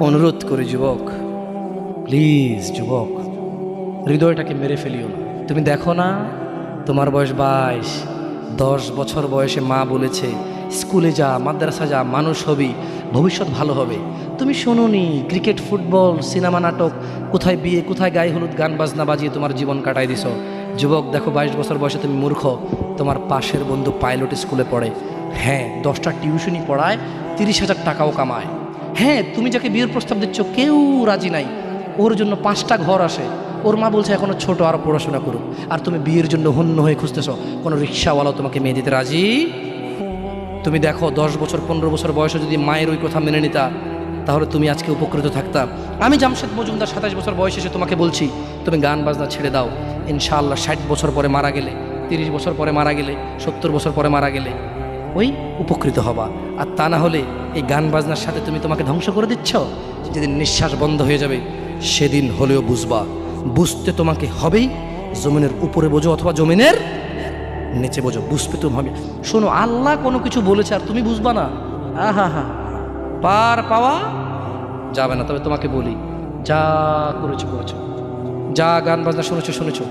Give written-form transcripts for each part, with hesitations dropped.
অনুরোধ করি যুবক, প্লিজ যুবক, হৃদয়টাকে মেরে ফেলিও না। তুমি দেখো না, তোমার বয়স 22, 10 বছর বয়সে মা বলেছে স্কুলে যা, মাদ্রাসা যা, মানুষ হবি, ভবিষ্যৎ ভালো হবে। তুমি শোনোনি ক্রিকেট, ফুটবল, সিনেমা, নাটক, কোথায় বিয়ে, কোথায় গায়ে হলুদ, গান বাজনা বাজিয়ে তোমার জীবন কাটাই দিছো। যুবক দেখো, 22 বছর বয়সে তুমি মূর্খ। তোমার পাশের বন্ধু পাইলট স্কুলে পড়ে, হ্যাঁ 10টা টিউশনি পড়ায়, 30,000 টাকাও কামায়। হ্যাঁ, তুমি যাকে বিয়ের প্রস্তাব দিচ্ছ কেউ রাজি নাই, ওর জন্য 5টা ঘর আসে, ওর মা বলছে এখনো ছোট, আরও পড়াশোনা করুক, আর তুমি বিয়ের জন্য হন্য হয়ে খুঁজতেছ। কোনো রিক্সাওয়ালাও তোমাকে মেয়ে দিতে রাজি। তুমি দেখো 10 বছর 15 বছর বয়সে যদি মায়ের ওই কথা মেনে নিতা, তাহলে তুমি আজকে উপকৃত থাকতা। আমি জামশেদ মজুমদার 27 বছর বয়সে এসে তোমাকে বলছি তুমি গান বাজনা ছেড়ে দাও। ইনশাআল্লাহ 60 বছর পরে মারা গেলে, 30 বছর পরে মারা গেলে, 70 বছর পরে মারা গেলে ওই উপকৃত হবা। আর তা না হলে এই গান বাজনার সাথে তুমি তোমাকে ধ্বংস করে দিচ্ছ। যেদিন নিঃশ্বাস বন্ধ হয়ে যাবে সেদিন হলেও বুঝবা, বুঝতে তোমাকে হবেই। জমিনের উপরে বোঝো অথবা জমিনের নিচে বোঝো, বুঝতে তুমি হবে। শোনো, আল্লাহ কোনো কিছু বলেছে আর তুমি বুঝবা না, আহা হা, পার পাওয়া যাবে না। তবে তোমাকে বলি, যা করেছো করেছো, যা গান বাজনা শুনেছো শুনেছো,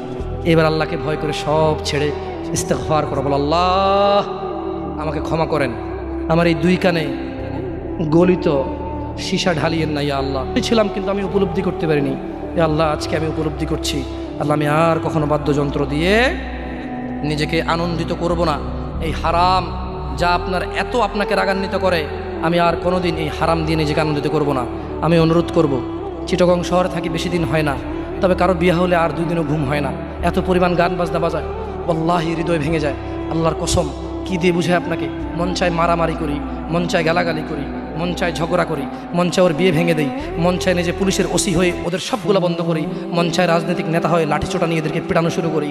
এবার আল্লাহকে ভয় করে সব ছেড়ে ইস্তেগফার করো। বলো, আল্লাহ আমাকে ক্ষমা করেন, আমার এই 2 কানে গলিত সীসা ঢালিয়েন না ইয়া আল্লাহ। ছিলাম কিন্তু আমি উপলব্ধি করতে পারিনি, এ আল্লাহ আজকে আমি উপলব্ধি করছি। আল্লাহ আমি আর কখনো বাদ্যযন্ত্র দিয়ে নিজেকে আনন্দিত করব না। এই হারাম যা আপনাকে রাগান্বিত করে, আমি আর কোনোদিন এই হারাম দিয়ে নিজেকে আনন্দিত করব না। আমি অনুরোধ করব, চিটাগং শহরে থাকি, বেশি দিন হয় না, তবে কারো বিয়ে হলে আর 2 দিনও ঘুম হয় না, এত পরিমাণ গান বাজনা বাজায়, আল্লাহি হৃদয় ভেঙে যায়। আল্লাহর কসম, কি দিয়ে বুঝায় আপনাকে? মন চায় মারামারি করি, মন চায় গালাগালি করি, মন চায় ঝগড়া করি, মন চায় ওর বিয়ে ভেঙে দেই, মন চায় নিজে পুলিশের ওসি হয়ে ওদের সবগুলো বন্ধ করি, মন চায় রাজনৈতিক নেতা হয়ে লাঠিচোটা নিয়ে এদেরকে পেটানো শুরু করি,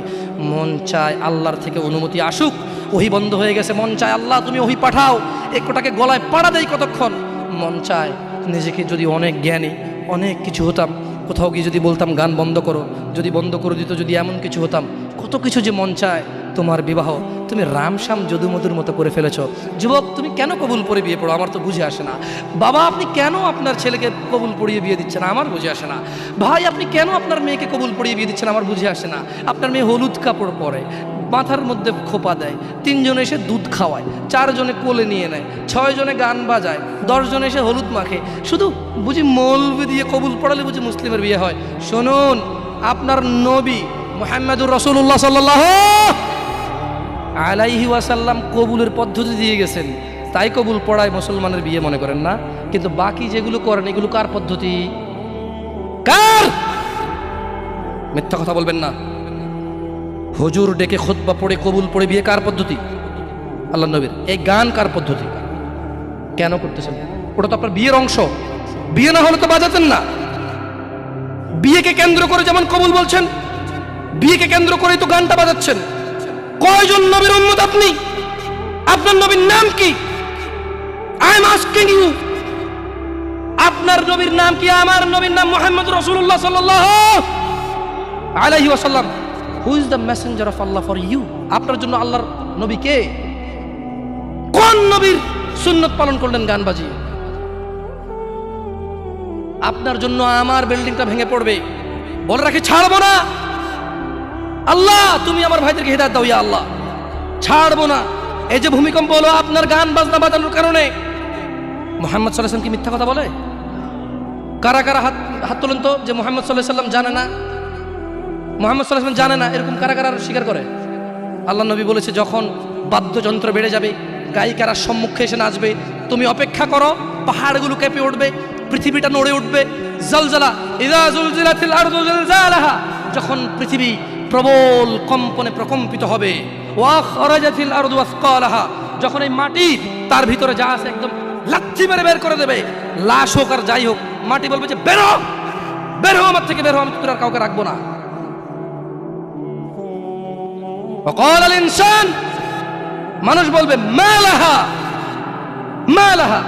মন চায় আল্লাহর থেকে অনুমতি আসুক, ওহি বন্ধ হয়ে গেছে, মন চায় আল্লাহ তুমি ওহি পাঠাও, একটাকে গলায় পাড়া দেই কতক্ষণ। মন চায় নিজেকে যদি অনেক জ্ঞানী, অনেক কিছু হতাম, কোথাও গিয়ে যদি বলতাম গান বন্ধ করো, যদি বন্ধ করে দিত, যদি এমন কিছু হতাম, কত কিছু যে মন চায়। তোমার বিবাহ তুমি রামশ্যাম যদুমধুর মতো করে ফেলেছ। যুবক, তুমি কেন কবুল পড়ে বিয়ে পড়ো? আমার তো বুঝে আসে না। বাবা, আপনি কেন আপনার ছেলেকে কবুল পড়িয়ে বিয়ে দিচ্ছেন? আমার বুঝে আসে না। ভাই, আপনি কেন আপনার মেয়েকে কবুল পড়িয়ে বিয়ে দিচ্ছেন? আমার বুঝে আসে না। আপনার মেয়ে হলুদ কাপড় পরে, মাথার মধ্যে খোপা দেয়, 3 জনে এসে দুধ খাওয়ায়, 4 জনে কোলে নিয়ে নেয়, 6 জনে গান বাজায়, 10 জনে এসে হলুদ মাখে, শুধু বুঝি মৌলবি দিয়ে কবুল পড়ালে বুঝি মুসলিমের বিয়ে হয়? শুনুন, আপনার নবী মুহাম্মদুর রাসূলুল্লাহ সাল্লাল্লাহু আলাইহি ওয়াসাল্লাম কবুলের পদ্ধতি দিয়ে গেছেন, তাই কবুল পড়ায় মুসলমানের বিয়ে মনে করেন না। কিন্তু বাকি যেগুলো করেন এগুলো কার পদ্ধতি? কার? মিথ্যা কথা বলবেন না। হুজুর ডেকে খুতবা পড়ে কবুল পড়ে বিয়ে কার পদ্ধতি? আল্লাহ নবীর। এই গান কার পদ্ধতি? কেন করতেছেন? ওটা তো আপনার বিয়ের অংশ, বিয়ে না হলে তো বাজাতেন না। বিয়েকে কেন্দ্র করে যেমন কবুল বলছেন, বিয়েকে কেন্দ্র করেই তো গানটা বাজাচ্ছেন। কয়জন নবীর উম্মত আপনি? আপনার নবীর নাম কি? আই এম আস্কিং ইউ, আপনার নবীর নাম কি? আমার নবীর নাম মুহাম্মদ রাসূলুল্লাহ সাল্লাল্লাহু আলাইহি ওয়াসাল্লাম। Who is the messenger of Allah for you? আপনার জন্য আল্লাহর নবী কে? কোন নবীর সুন্নত পালন করলেন গান বাজিয়ে? আপনার জন্য আমার বিল্ডিংটা ভেঙে পড়বে, বলে রাখি ছাড়বো না। আল্লাহ তুমি আমার ভাইদেরকে হেদায়েত দাও ইয়া আল্লাহ, ছাড়বো না। এই যে ভূমিকম্প হলো আপনার গান বাজনা বাজানোর কারণে। মুহাম্মদ সাল্লাল্লাহু আলাইহি ওয়াসাল্লাম কি মিথ্যা কথা বলে? কারা কারা হাত তোলেন তো যে মুহাম্মদ সাল্লাল্লাহু আলাইহি ওয়াসাল্লাম জানে না, মুহাম্মদ সাল্লাল্লাহু আলাইহি ওয়াসাল্লাম জানে না, এরকম কারা কারা স্বীকার করে? আল্লাহ নবী বলেছে যখন বাদ্যযন্ত্র বেড়ে যাবে, গায়িকারা সম্মুখে এসে নাচবে, তুমি অপেক্ষা করো, পাহাড়গুলো কেঁপে উঠবে, পৃথিবীটা নড়ে উঠবে। জালজালা ইযা জুলজিলাতিল আরদু জিলজালাহা, যখন পৃথিবী প্রবল কম্পনে প্রকম্পিত হবে। ওয়া খারাজাতিল আরদু আসকালাহা, যখন এই মাটি তার ভিতরে যা আছে একদম লাথি মেরে বের করে দেবে, লাশ হোক আর যাই হোক, মাটি বলবে যে বেরো, বের হও আমার থেকে, বের হও, আমি তোর আর কাউকে রাখবো না। ওয়াকাল আল ইনসান, মানুষ বলবে মালাহা মালাহা,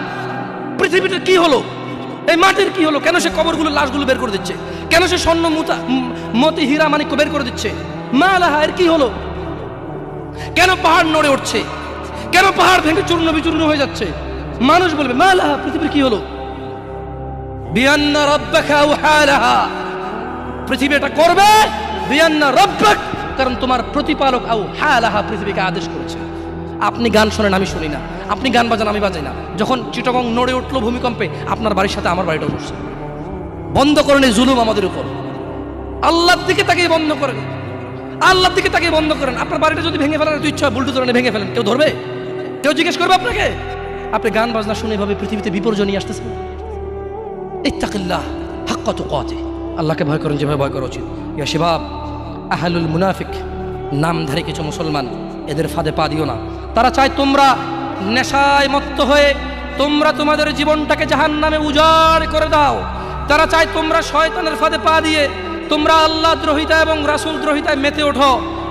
পৃথিবীটা কি হলো, এই মাটির কি হলো? কেন সে কবরগুলো লাশগুলো বের করে দিচ্ছে? কেন সে স্বর্ণ মতি হীরা মানিক্য বের করে দিচ্ছে? মালাহা, এর কি হলো? কেন পাহাড় নড়ে উঠছে? কেন পাহাড় ভেঙে চূর্ণ বিচূর্ণ হয়ে যাচ্ছে? মানুষ বলবে মালাহা, পৃথিবীর কি হলো? বিআন্না রাব্বাকা আওহা লাহা, পৃথিবী এটা করবে বিআন্না রাব্বাক, কারণ তোমার প্রতিপালক আওহা লাহা পৃথিবীকে আদেশ করেছে। আপনি গান শোনেন, আমি শুনি না, আপনি গান বাজান, আমি বাজাই না। যখন চিটাগং নড়ে উঠলো ভূমিকম্পে, আপনার বাড়ির সাথে আমার বাড়িটাও নড়ছে। বন্ধ করেন এই জুলুম আমাদের উপর। আল্লাহর দিকে তাকিয়ে বন্ধ করেন, আল্লাহর দিকে তাকিয়ে বন্ধ করেন। আপনার বাড়িটা যদি ভেঙে ফেলেন, তো ইচ্ছা বুলডোজার এনে ভেঙে ফেলেন, কেউ ধরবে? কেউ জিজ্ঞেস করবে আপনাকে? আপনি গান বাজনা শুনে এভাবে পৃথিবীতে বিপর্যয় নিয়ে আসতেছেন। ইত্তাকিল্লাহ হাক্কা তুকাতিহ, আল্লাহকে ভয় করেন যেভাবে ভয় করা উচিত। ইয়া শিবাব, আহলুল মুনাফিক, নামধারী কিছু মুসলমান, এদের ফাঁদে পা দিও না। তারা চায় তোমরা নেশায় মত্ত হয়ে তোমরা তোমাদের জীবনটাকে জাহান্নামে উজাড় করে দাও। তারা চায় তোমরা শয়তানের ফাঁদে পা দিয়ে তোমরা আল্লাহ দ্রোহিতা এবং রাসূল দ্রোহিতায় মেতে ওঠো।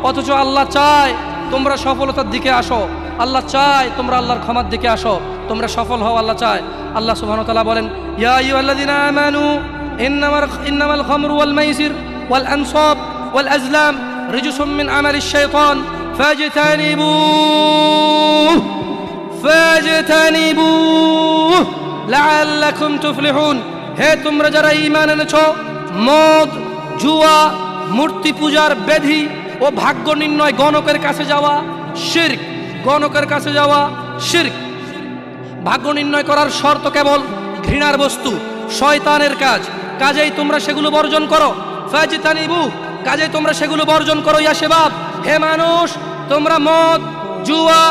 অথচ আল্লাহ চায় তোমরা সফলতার দিকে আসো, আল্লাহ চায় তোমরা আল্লাহর ক্ষমার দিকে আসো, তোমরা সফল হও, আল্লাহ চায়। আল্লাহ সুবহানাহু ওয়া তাআলা বলেন, ইয়া আইয়ুহাল্লাযীনা আমানু ইন্নামাল খামরু ওয়াল মাইসির ওয়াল আনসাব ওয়াল আজলাম রিজসুম মিন আমালিশ শাইতান ফাজতানিবুহু লাআল্লাকুম তুফলিহুন। হে তোমরা যারা ঈমান এনেছো, মদ, জুয়া, মূর্তি পূজার বেধি ও ভাগ্য নির্ণয় গণকের কাছে যাওয়া শিরক, গণকের কাছে যাওয়া শিরক। ভাগ্য নির্ণয় করার শর্ত কেবল ঘৃণার বস্তু, শয়তানের কাজ, কাজেই তোমরা সেগুলো বর্জন করো। ফাজতানিবু, কাজেই তোমরা সেগুলো বর্জন করো। ইয়া শিবাব, হে মানুষ, তোমরা মদ, জুয়া,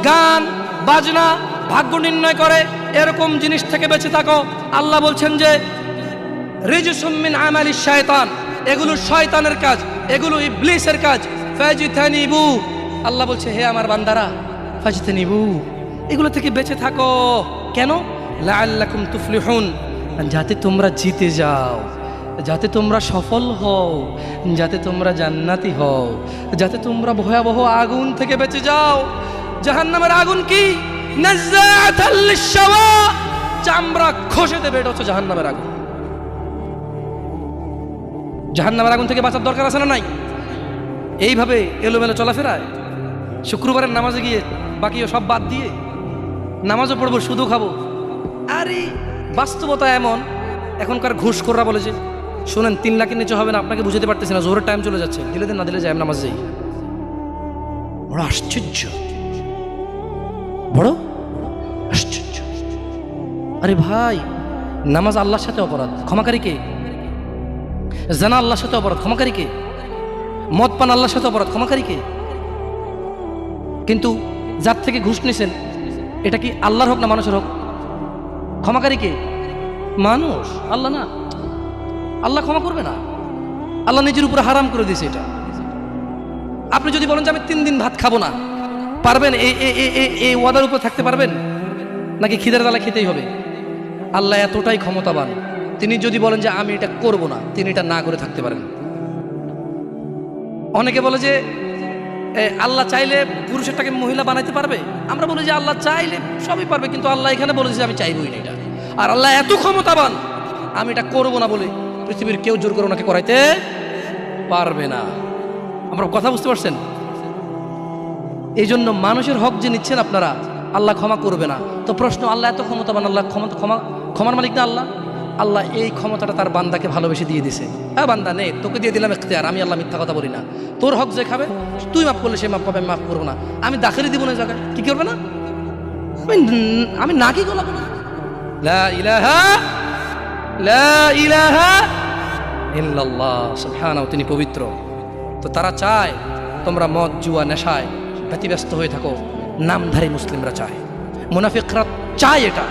গান বাজনা, ভাগ্য নির্ণয় করে এরকম জিনিস থেকে বেঁচে থাকো। আল্লাহ বলছেন যে রিজসুম মিন আমালিশ শায়তান, এগুলো শয়তানের কাজ, এগুলো ইবলিসের কাজ। ফাজতানিবু, আল্লাহ বলছে হে আমার বান্দারা, ফাজতানিবু, এগুলো থেকে বেঁচে থাকো। কেন? লাআল্লাকুম তুফলিহুন, যাতে তোমরা জিতে যাও, যাতে তোমরা সফল হও, যাতে তোমরা জান্নাতি হও, যাতে তোমরা ভয়াবহ আগুন থেকে বেঁচে যাও। জাহান্নামের আগুন কি? নাযাআতাল লিশশাওয়া, চামড়া খসে দেবে, এটা হচ্ছে জাহান্নামের আগুন। জাহান্নামের আগুন থেকে বাঁচার দরকার আছে না নাই? এইভাবে এলোমেলো চলাফেরায়, শুক্রবারের নামাজে গিয়ে বাকিও সব বাদ দিয়ে নামাজও পড়বো, শুধু খাবো। আরে বাস্তবতা এমন, এখনকার ঘুষখোররা বলেছে, শুনেন 3 লাখের নিচে হবে না, আপনাকে বুঝাতে পারতেছি না, জোহরের টাইম চলে যাচ্ছে, দিলে দেন না দিলে যাই, নামাজ যাই। বড় আশ্চর্য, বড় আশ্চর্য। আরে ভাই, নামাজ আল্লাহর সাথে অপরাধ, ক্ষমাকারী কে? জানা আল্লাহর সাথে অপরাধ, ক্ষমাকারী কে? মদ পান আল্লাহর সাথে অপরাধ, ক্ষমাকারী কে? কিন্তু যার থেকে ঘুষ নিছেন, এটা কি আল্লাহর হোক না মানুষের হোক? ক্ষমাকারী কে? মানুষ, আল্লাহ না। আল্লাহ ক্ষমা করবে না, আল্লাহ নিজের উপরে হারাম করে দিয়েছে এটা। আপনি যদি বলেন যে আমি 3 দিন ভাত খাবো না, পারবেন? এই ওয়াদার উপর থাকতে পারবেন? নাকি খিদের জ্বালা খেতেই হবে? আল্লাহ এতটাই ক্ষমতাবান, তিনি যদি বলেন যে আমি এটা করব না, তিনি এটা না করে থাকতে পারেন। অনেকে বলে যে আল্লাহ চাইলে পুরুষেরটাকে মহিলা বানাইতে পারবে। আমরা বলি যে আল্লাহ চাইলে সবই পারবে, কিন্তু আল্লাহ এখানে বলেছে যে আমি চাইবই না এটা। আর আল্লাহ এত ক্ষমতাবান, আমি এটা করব না বলে পৃথিবীর কেউ জোর করে ওনাকে করাইতে পারবে না। আমরা কথা বুঝতে পারছেন? এই জন্য মানুষের হক যে নিচ্ছেন আপনারা, আল্লাহ ক্ষমা করবে না। তো প্রশ্ন, আল্লাহ এত ক্ষমতাবান, আল্লাহ ক্ষমার মালিক না আল্লাহ? আল্লাহ এই ক্ষমতাটা তার বান্দাকে ভালোবেসে দিয়ে দিছে। হ্যাঁ বান্দা নে, তোকে দিয়ে দিলাম ইখতিয়ার, আমি আল্লাহ মিথ্যা কথা বলি না। তোর হক যে খাবে, তুই মাফ করলে সে মাফ পাবে, আমি মাফ করবো না। আমি দাখিলে দিব না জায়গায়, কি করবে না? আমি না কি গলাবো না। লা ইলাহা ইল্লাল্লাহ, সুবহানাহু, তিনি পবিত্র। তো তারা চায় তোমরা মদ, জুয়া, নেশায় ব্যতিব্যস্ত হয়ে থাকো। নামধারী মুসলিমরা চায়, মুনাফিকরা চায় এটা।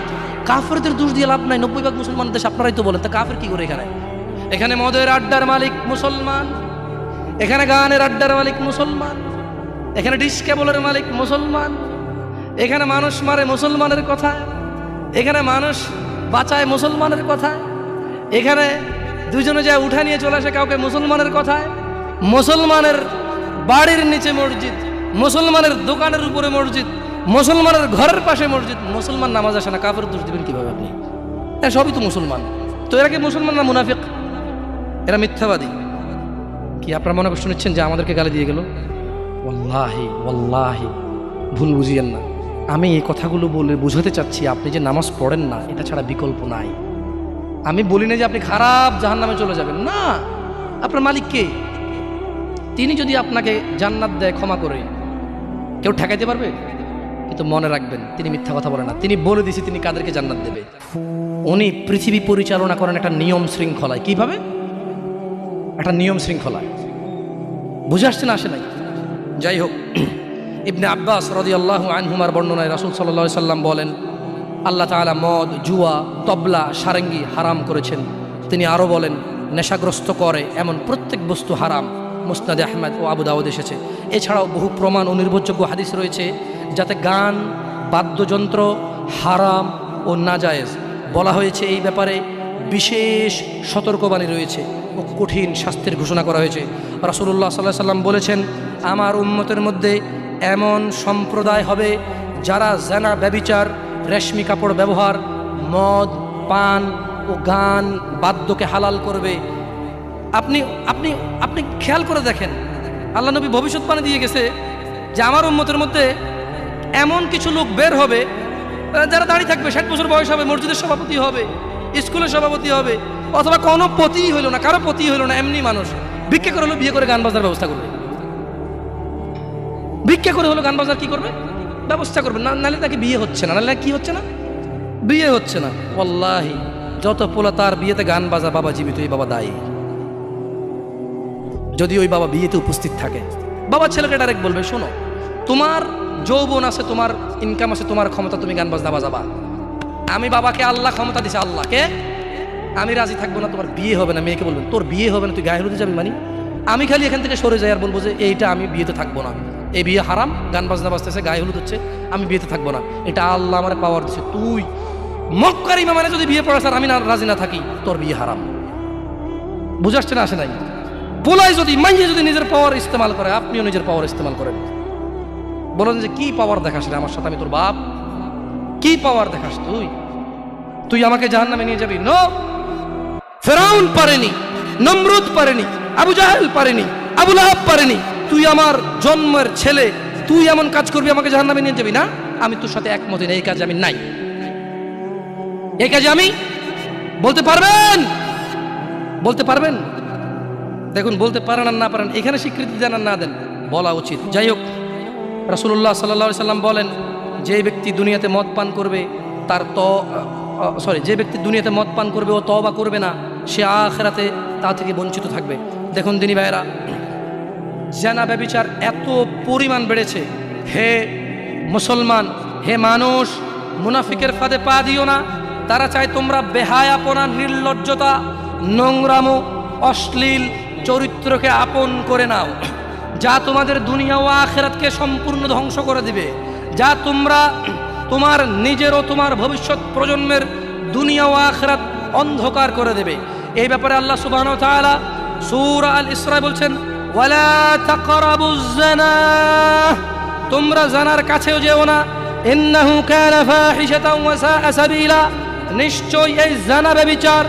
কাফেরদের দোষ দিয়ে লাভ নাই, 90% মুসলমান দেশ, আপনারাই তো বলেন। তা কাফের কি করে এখানে? এখানে মদের আড্ডার মালিক মুসলমান, এখানে গানের আড্ডার মালিক মুসলমান, এখানে ডিশ কেবলের মালিক মুসলমান, এখানে মানুষ মারে মুসলমানের কথায়, এখানে মানুষ বাঁচায় মুসলমানের কথায়, এখানে দুজনে যায় উঠা নিয়ে চলে আসে কাউকে মুসলমানের কথায়। মুসলমানের বাড়ির নিচে মসজিদ, মুসলমানের দোকানের উপরে মসজিদ, মুসলমানের ঘরের পাশে মসজিদ, মুসলমান নামাজ আসে না, কাফের দোষ দিবেন কিভাবে আপনি? হ্যাঁ, সবই তো মুসলমান। তো এরা কি মুসলমান না মুনাফিক? এরা মিথ্যাবাদী। কি আপনারা মনে কষ্ট নিচ্ছেন যে আমাদেরকে গালি দিয়ে গেল? ওয়াল্লাহি ওয়াল্লাহি ভুল বুঝিয়েন না। আমি এই কথাগুলো বলে বুঝাতে চাচ্ছি, আপনি যে নামাজ পড়েন না, এটা ছাড়া বিকল্প নাই। আমি বলি না যে আপনি খারাপ জাহান্নামে চলে যাবেন, না। আপনার মালিক কে? তিনি যদি আপনাকে জান্নাত দেয় ক্ষমা করে, কেউ ঠেকাইতে পারবে? কিন্তু মনে রাখবেন, তিনি মিথ্যা কথা বলেন না। তিনি বলে দিয়েছে তিনি কাদেরকে জান্নাত দেবে। উনি পৃথিবী পরিচালনা করেন একটা নিয়ম শৃঙ্খলায়। কিভাবে? একটা নিয়ম শৃঙ্খলায়। বুঝে আসছে না? আসে নাই? যাই হোক, ইবনে আব্বাস রাদিয়াল্লাহু আনহুমার বর্ণনায় রাসূল সাল্লাল্লাহু আলাইহি সাল্লাম বলেন, আল্লাহ তাআলা মদ, জুয়া, তবলা, সারেঙ্গি হারাম করেছেন। তিনি আরও বলেন, নেশাগ্রস্ত করে এমন প্রত্যেক বস্তু হারাম। মুসনাদে আহমদ ও আবু দাউদ এসেছে। এছাড়াও বহু প্রমাণ ও নির্ভরযোগ্য হাদিস রয়েছে যাতে গান, বাদ্যযন্ত্র হারাম ও নাজায়েজ বলা হয়েছে। এই ব্যাপারে বিশেষ সতর্কবাণী রয়েছে ও কঠিন শাস্তির ঘোষণা করা হয়েছে। রাসূলুল্লাহ সাল্লাল্লাহু আলাইহি সাল্লাম বলেছেন, আমার উম্মতের মধ্যে এমন সম্প্রদায় হবে যারা জানা, ব্যভিচার, রেশমি কাপড় ব্যবহার, মদ পান ও গান বাদ্যকে হালাল করবে। আপনি আপনি আপনি খেয়াল করে দেখেন, আল্লাহ নবী ভবিষ্যৎবাণী দিয়ে গেছে যে আমার উম্মতের মধ্যে এমন কিছু লোক বের হবে যারা দাঁড়িয়ে থাকবে, 60 বছর বয়স হবে, মসজিদের সভাপতি হবে, স্কুলের সভাপতি হবে, অথবা কোনো পতিই হইল না, কারো পতিই হইল না, এমনি মানুষ ভিক্ষা করে হলো বিয়ে করে গান বাজার ব্যবস্থা করবে। ভিক্ষা করে হলো গান বাজার কি করবে? ব্যবস্থা করবে। না নাহলে তাকে বিয়ে হচ্ছে না, নাহলে কি হচ্ছে না? বিয়ে হচ্ছে না। ওয়াল্লাহি যত পোলা তার বিয়েতে গান বাজা, বাবা জীবিত, এই বাবা দায়ী। যদি ওই বাবা বিয়েতে উপস্থিত থাকে, বাবা ছেলেকে ডাইরেক্ট বলবে, শোনো, তোমার যৌবন আছে, তোমার ইনকাম আছে, তোমার ক্ষমতা, তুমি গান বাজনা বাজাবা। আমি বাবাকে আল্লাহ ক্ষমতা দিছে, আল্লাহকে আমি রাজি থাকবো না, তোমার বিয়ে হবে না। মেয়েকে বলবেন, তোর বিয়ে হবে না, তুই গায়ে হলুদে যাবি? মানে আমি খালি এখান থেকে সরে যাই আর বলবো যে এইটা আমি বিয়েতে থাকবো না, এই বিয়ে হারাম, গান বাজনা বাজতেছে, গায়ে হলুদ হচ্ছে, আমি বিয়েতে থাকবো না, এটা আল্লাহ আমার পাওয়ার দিচ্ছে। তুই মক্কার ইমামে যদি বিয়ে পড়াস আর আমি না রাজি না থাকি, তোর বিয়ে হারাম। বুঝে আসছে না? আসে নাই? পোলাই যদি, মাইয়ে যদি নিজের পাওয়ার ইস্তেমাল করে, আপনিও নিজের পাওয়ার ইস্তেমাল করেন। বলেন যে কি পাওয়ার দেখাস রে আমার সাথে, আমি তোর বাপ? কি পাওয়ার দেখাস তুই? তুই আমাকে জাহান্নামে নিয়ে যাবি? নো, ফেরাউন পারেনি, নমরুদ পারেনি, আবু জাহেল পারেনি, আবু লাহাব পারেনি। তুই আমার জন্মের ছেলে, তুই এমন কাজ করবি আমাকে জাহান্নামে নিয়ে যাবি? না, আমি তোর সাথে একমত না, এই কাজে আমি নাই। এই কাজে আমি বলতে পারবেন? বলতে পারবেন? দেখুন, বলতে পারেন আর না পারেন, এখানে স্বীকৃতি দেন আর না দেন, বলা উচিত। যাই হোক, রাসূলুল্লাহ সাল্লাল্লাহু আলাইহি সাল্লাম বলেন, যে ব্যক্তি দুনিয়াতে মদ পান করবে যে ব্যক্তি দুনিয়াতে মদ পান করবে ও তওবা করবে না, সে আখিরাতে তা থেকে বঞ্চিত থাকবে। দেখুন দিনী ভাইয়েরা, জিনা ব্যভিচার এত পরিমাণ বেড়েছে। হে মুসলমান, হে মানুষ, মুনাফিকের ফাঁদে পা দিও না। তারা চায় তোমরা বেহায়াপনা, নির্লজ্জতা, নোংরামো, অশ্লীল চরিত্রকে আপন করে নাও, যা তোমাদের দুনিয়া ও আখিরাতকে সম্পূর্ণ ধ্বংস করে দিবে, যা তোমরা তোমার নিজের ও তোমার ভবিষ্যৎ প্রজন্মের দুনিয়া ও আখিরাত অন্ধকার করে দেবে। এই ব্যাপারে আল্লাহ সুবহানাহু ওয়া তাআলা সূরা আল ইসরা বলছেন, ওয়ালা তাকরাবুজ জিনা, তোমরা জানার কাছেও যেও না, ইন্নাহু কানা ফাহিশাতাও ওয়া সাআ সাবিলা, নিশ্চয়ই এই জানা ব্যভিচার,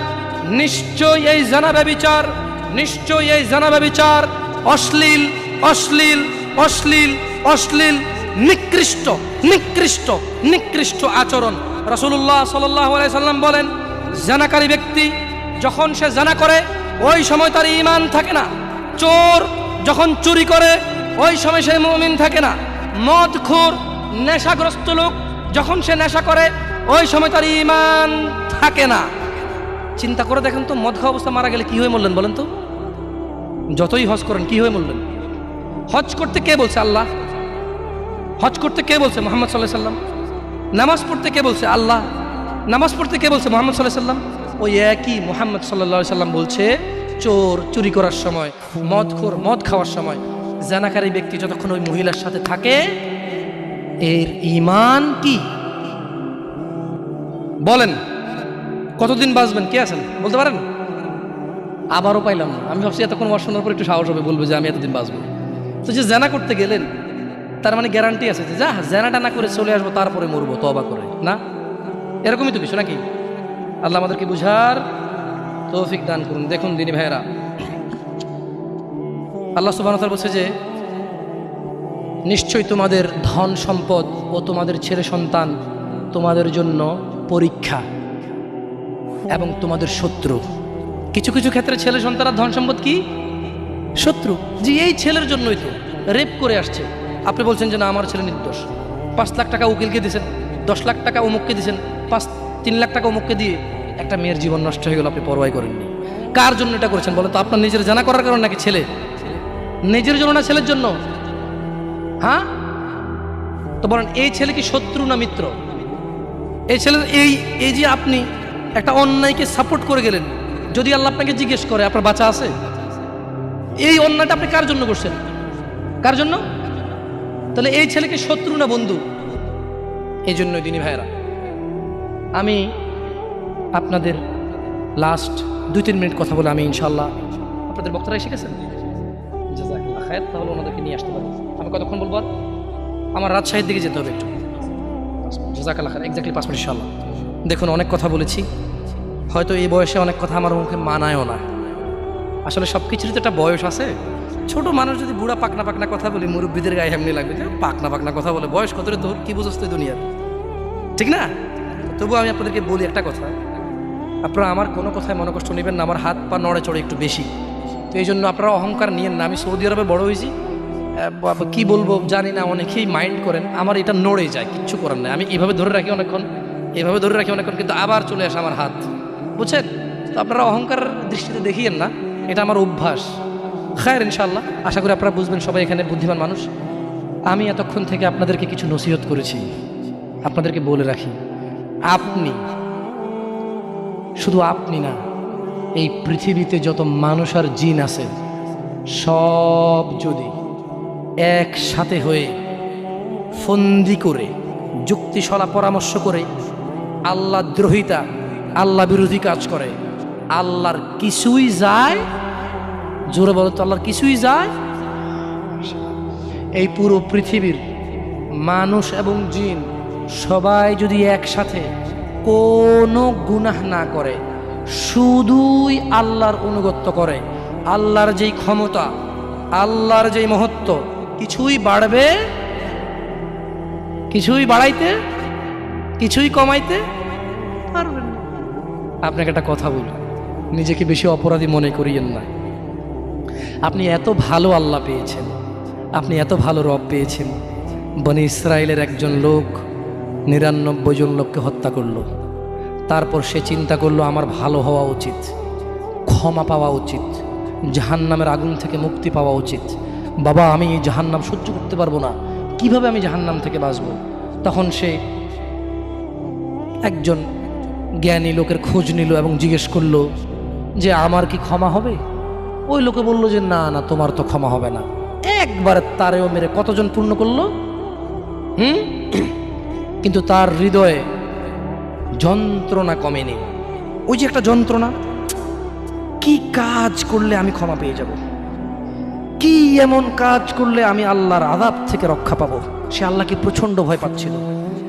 নিশ্চয়ই এই জানা ব্যভিচার, নিশ্চয়ই এই জানা ব্যভিচার অশ্লীল, অশ্লীল, অশ্লীল, অশ্লীল, নিকৃষ্ট, নিকৃষ্ট, নিকৃষ্ট আচরণ। রাসূলুল্লাহ সাল্লাল্লাহু আলাইহি সাল্লাম বলেন, জানাকারী ব্যক্তি যখন সে জানা করে ওই সময় তার ঈমান থাকে না। চোর যখন চুরি করে ওই সময় সে মুমিন থাকে না। মদখোর, নেশাগ্রস্ত লোক যখন সে নেশা করে ওই সময় তার ঈমান থাকে না। চিন্তা করে দেখেন তো, মদ খাওয়া অবস্থা মারা গেলে কি হয়ে মরলেন বলেন তো? যতই হজ করেন, কি হয়ে মরলেন? হজ করতে কে বলছে? আল্লাহ। হজ করতে কে বলছে? মুহাম্মদ সাল্লাল্লাহু আলাইহি সাল্লাম। নামাজ পড়তে কে বলছে? আল্লাহ। নামাজ পড়তে কে বলছে? মুহাম্মদ সাল্লাল্লাহু আলাইহি সাল্লাম। ওই একই মুহাম্মদ সাল্লাল্লাহু আলাইহি সাল্লাম বলছে, চোর চুরি করার সময়, মদখোর মদ খাওয়ার সময়, জানাকারী ব্যক্তি যতক্ষণ ওই মহিলার সাথে থাকে, এর ঈমান কি? বলেন, কতদিন বাঁচবেন? কে আছেন বলতে পারেন? আবারও পাইলাম না। আমি ভাবছি এতক্ষণ ওয়াজ শোনার পর একটু সাহস হবে, বলবো যে আমি এতদিন বাঁচবো। তো যে জানা করতে গেলেন, তার মানে গ্যারান্টি আছে যে যা জানাটা না করে চলে আসবো, তারপরে মরবো তওবা করে? না, এরকমই তো কিছু নাকি? আল্লাহ আমাদেরকে বুঝার তৌফিক দান করুন। দেখুন দিনী ভাইয়েরা, আল্লাহ সুবহানাহু ওয়া তাআলা বলছে যে নিশ্চয়ই তোমাদের ধন সম্পদ ও তোমাদের ছেলে সন্তান তোমাদের জন্য পরীক্ষা। এবং তোমাদের শত্রু। কিছু কিছু ক্ষেত্রে ছেলে সন্তানরা ধন সম্পদ কি শত্রু। যে এই ছেলের জন্যই তো রেপ করে আসছে, আপনি বলছেন যে না আমার ছেলে নির্দোষ। 5 লাখ টাকা উকিলকে দিয়েছেন, 10 লাখ টাকা অমুককে দিয়েছেন, 3 লাখ টাকা অমুককে দিয়ে একটা মেয়ের জীবন নষ্ট হয়ে গেল, আপনি পরোয়াই করেননি। কার জন্য এটা করেছেন বলেন তো? আপনার নিজের জানা করার কারণ নাকি ছেলে? নিজের জন্য না ছেলের জন্য? হ্যাঁ, তো বলেন এই ছেলে কি শত্রু না মিত্র? এই ছেলে এই যে আপনি একটা অন্যায়কে সাপোর্ট করে গেলেন, যদি আল্লাহ আপনাকে জিজ্ঞেস করে আপনার বাচ্চা আছে, এই অন্যায়টা আপনি কার জন্য করছেন? কার জন্য? তাহলে এই ছেলেকে শত্রু না বন্ধু? এই জন্যই দিনী ভাইয়েরা, আমি আপনাদের লাস্ট 2-3 মিনিট কথা বলে আমি ইনশাল্লাহ, আপনাদের বক্তারা এসে গেছেন, জাযাকাল্লাহ খায়ের, তাহলে ওনাদেরকে নিয়ে আসতে পারি। আমি কতক্ষণ বলবো? আমার রাজশাহীর দিকে যেতে হবে একটু। জাযাকাল্লাহ খায়ের, এক্স্যাক্টলি 5 মিনিট ইনশাল্লাহ। দেখুন, অনেক কথা বলেছি, হয়তো এই বয়সে অনেক কথা আমার মুখে মানায়ও না। আসলে সব কিছুরই তো একটা বয়স আছে। ছোট মানুষ যদি বুড়া পাকনা পাকনা কথা বলি, মুরব্বীদের গায়ে এমনি লাগবে যে পাকনা পাকনা কথা বলে, বয়স কত রে তোর, কি বুঝোস তুই দুনিয়ার, ঠিক না? তবু আমি আপনাদেরকে বলি একটা কথা, আপনারা আমার কোনো কথায় মনে কষ্ট নেবেন না, আমার হাত পা নড়ে চড়ে একটু বেশি, তো এই জন্য আপনারা অহংকার নিয়েন না। আমি সৌদি আরবে বড় হয়েছি, কি বলবো জানি না, অনেকেই মাইন্ড করেন, আমার এটা নড়ে যায়, কিচ্ছু করার নাই। আমি এভাবে ধরে রাখি অনেকক্ষণ, এভাবে ধরে রাখি অনেকক্ষণ, কিন্তু আবার চলে আসে আমার হাত, বুঝছেন? তো আপনারা অহংকার দৃষ্টিতে দেখিয়েন না, এটা আমার অভ্যাস। খায়ের ইনশাআল্লাহ, আশা করি আপনারা বুঝবেন, সবাই এখানে বুদ্ধিমান মানুষ। আমি এতক্ষণ থেকে আপনাদেরকে কিছু নসিহত করেছি, আপনাদেরকে বলে রাখি, আপনি, শুধু আপনি না, এই পৃথিবীতে যত মানুষ আর জিন আছে, সব যদি একসাথে হয়ে ফন্দি করে যুক্তিশলা পরামর্শ করে আল্লাহ দ্রোহিতা, আল্লাহ বিরোধী কাজ করে, আল্লাহর কিছুই যায়, জোরে বলো তো, আল্লাহর কিছুই যায়। এই পুরো পৃথিবীর মানুষ এবং জিন সবাই যদি একসাথে কোনো গুনাহ না করে, শুধুই আল্লাহর অনুগত্য করে, আল্লাহর যেই ক্ষমতা, আল্লাহর যেই মহত্ব, কিছুই বাড়বে, কিছুই বাড়াইতে, কিছুই কমাইতে পারবেন না। আপনাকে একটা কথা বলি, নিজেকে বেশি অপরাধী মনে করিয়েন না। আপনি এত ভালো আল্লাহ পেয়েছেন, আপনি এত ভালো রব পেয়েছেন। বনি ইসরায়েলের একজন লোক 99 জন লোককে হত্যা করলো, তারপর সে চিন্তা করলো আমার ভালো হওয়া উচিত, ক্ষমা পাওয়া উচিত, জাহান্নামের আগুন থেকে মুক্তি পাওয়া উচিত। বাবা, আমি এই জাহান্নাম সহ্য করতে পারবো না, কিভাবে আমি জাহান্নাম থেকে বাঁচবো? তখন সে একজন জ্ঞানী লোকের খোঁজ নিল এবং জিজ্ঞেস করলো যে আমার কি ক্ষমা হবে? ওই লোকে বলল যে না না, তোমার তো ক্ষমা হবে না। একবার তারেও মেরে কতজন পূর্ণ করলো? কিন্তু তার হৃদয়ে যন্ত্রণা কমেনি। ওই যে একটা যন্ত্রণা, কি কাজ করলে আমি ক্ষমা পেয়ে যাব, কি এমন কাজ করলে আমি আল্লাহর আযাব থেকে রক্ষা পাবো। সে আল্লাহকে প্রচন্ড ভয় পাচ্ছিল।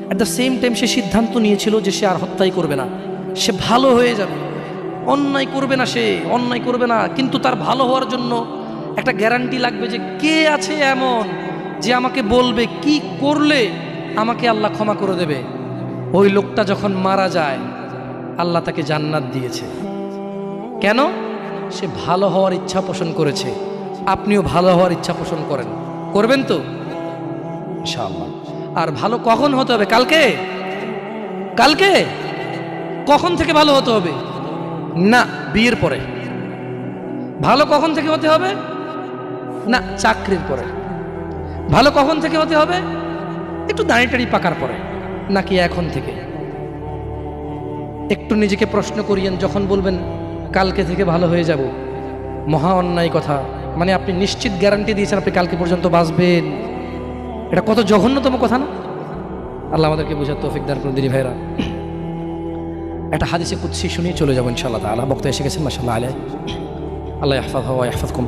অ্যাট দ্য সেম টাইম সে সিদ্ধান্ত নিয়েছিল যে সে আর হত্যাই করবে না, সে ভালো হয়ে যাবে, অন্যায় করবে না, সে অন্যায় করবে না। কিন্তু তার ভালো হওয়ার জন্য একটা গ্যারান্টি লাগবে যে কে আছে এমন যে আমাকে বলবে কি করলে আমাকে আল্লাহ ক্ষমা করে দেবে। ওই লোকটা যখন মারা যায়, আল্লাহ তাকে জান্নাত দিয়েছে। কেন? সে ভালো হওয়ার ইচ্ছা পোষণ করেছে। আপনিও ভালো হওয়ার ইচ্ছা পোষণ করেন, করবেন তো ইনশাআল্লাহ। আর ভালো কখন হতে হবে? কালকে? কালকে কখন থেকে ভালো হতে হবে? না, বিয়ের পরে। ভালো কখন থেকে হতে হবে? না, চাকরির পরে। ভালো কখন থেকে হতে হবে? একটু দাঁড়িয়ে পাকার পরে। নাকি এখন থেকে? একটু নিজেকে প্রশ্ন করিয়েন, যখন বলবেন কালকে থেকে ভালো হয়ে যাব, মহা অন্যায় কথা। মানে আপনি নিশ্চিত গ্যারান্টি দিয়েছেন আপনি কালকে পর্যন্ত বাঁচবেন। এটা কত জঘন্যতম কথা না? আল্লাহ আমাদেরকে বোঝার তৌফিক দান করুন দিনী ভাইরা। একটা হাদিসে কুদসি শুনিয়ে চলে যাবো ইনশাআল্লাহ তাআলা। বক্তা এসে গেছেন, মাশাআল্লাহ আলাইহি, আল্লাহ ইয়াহফাযহু ওয়া ইয়াহফাযকুম।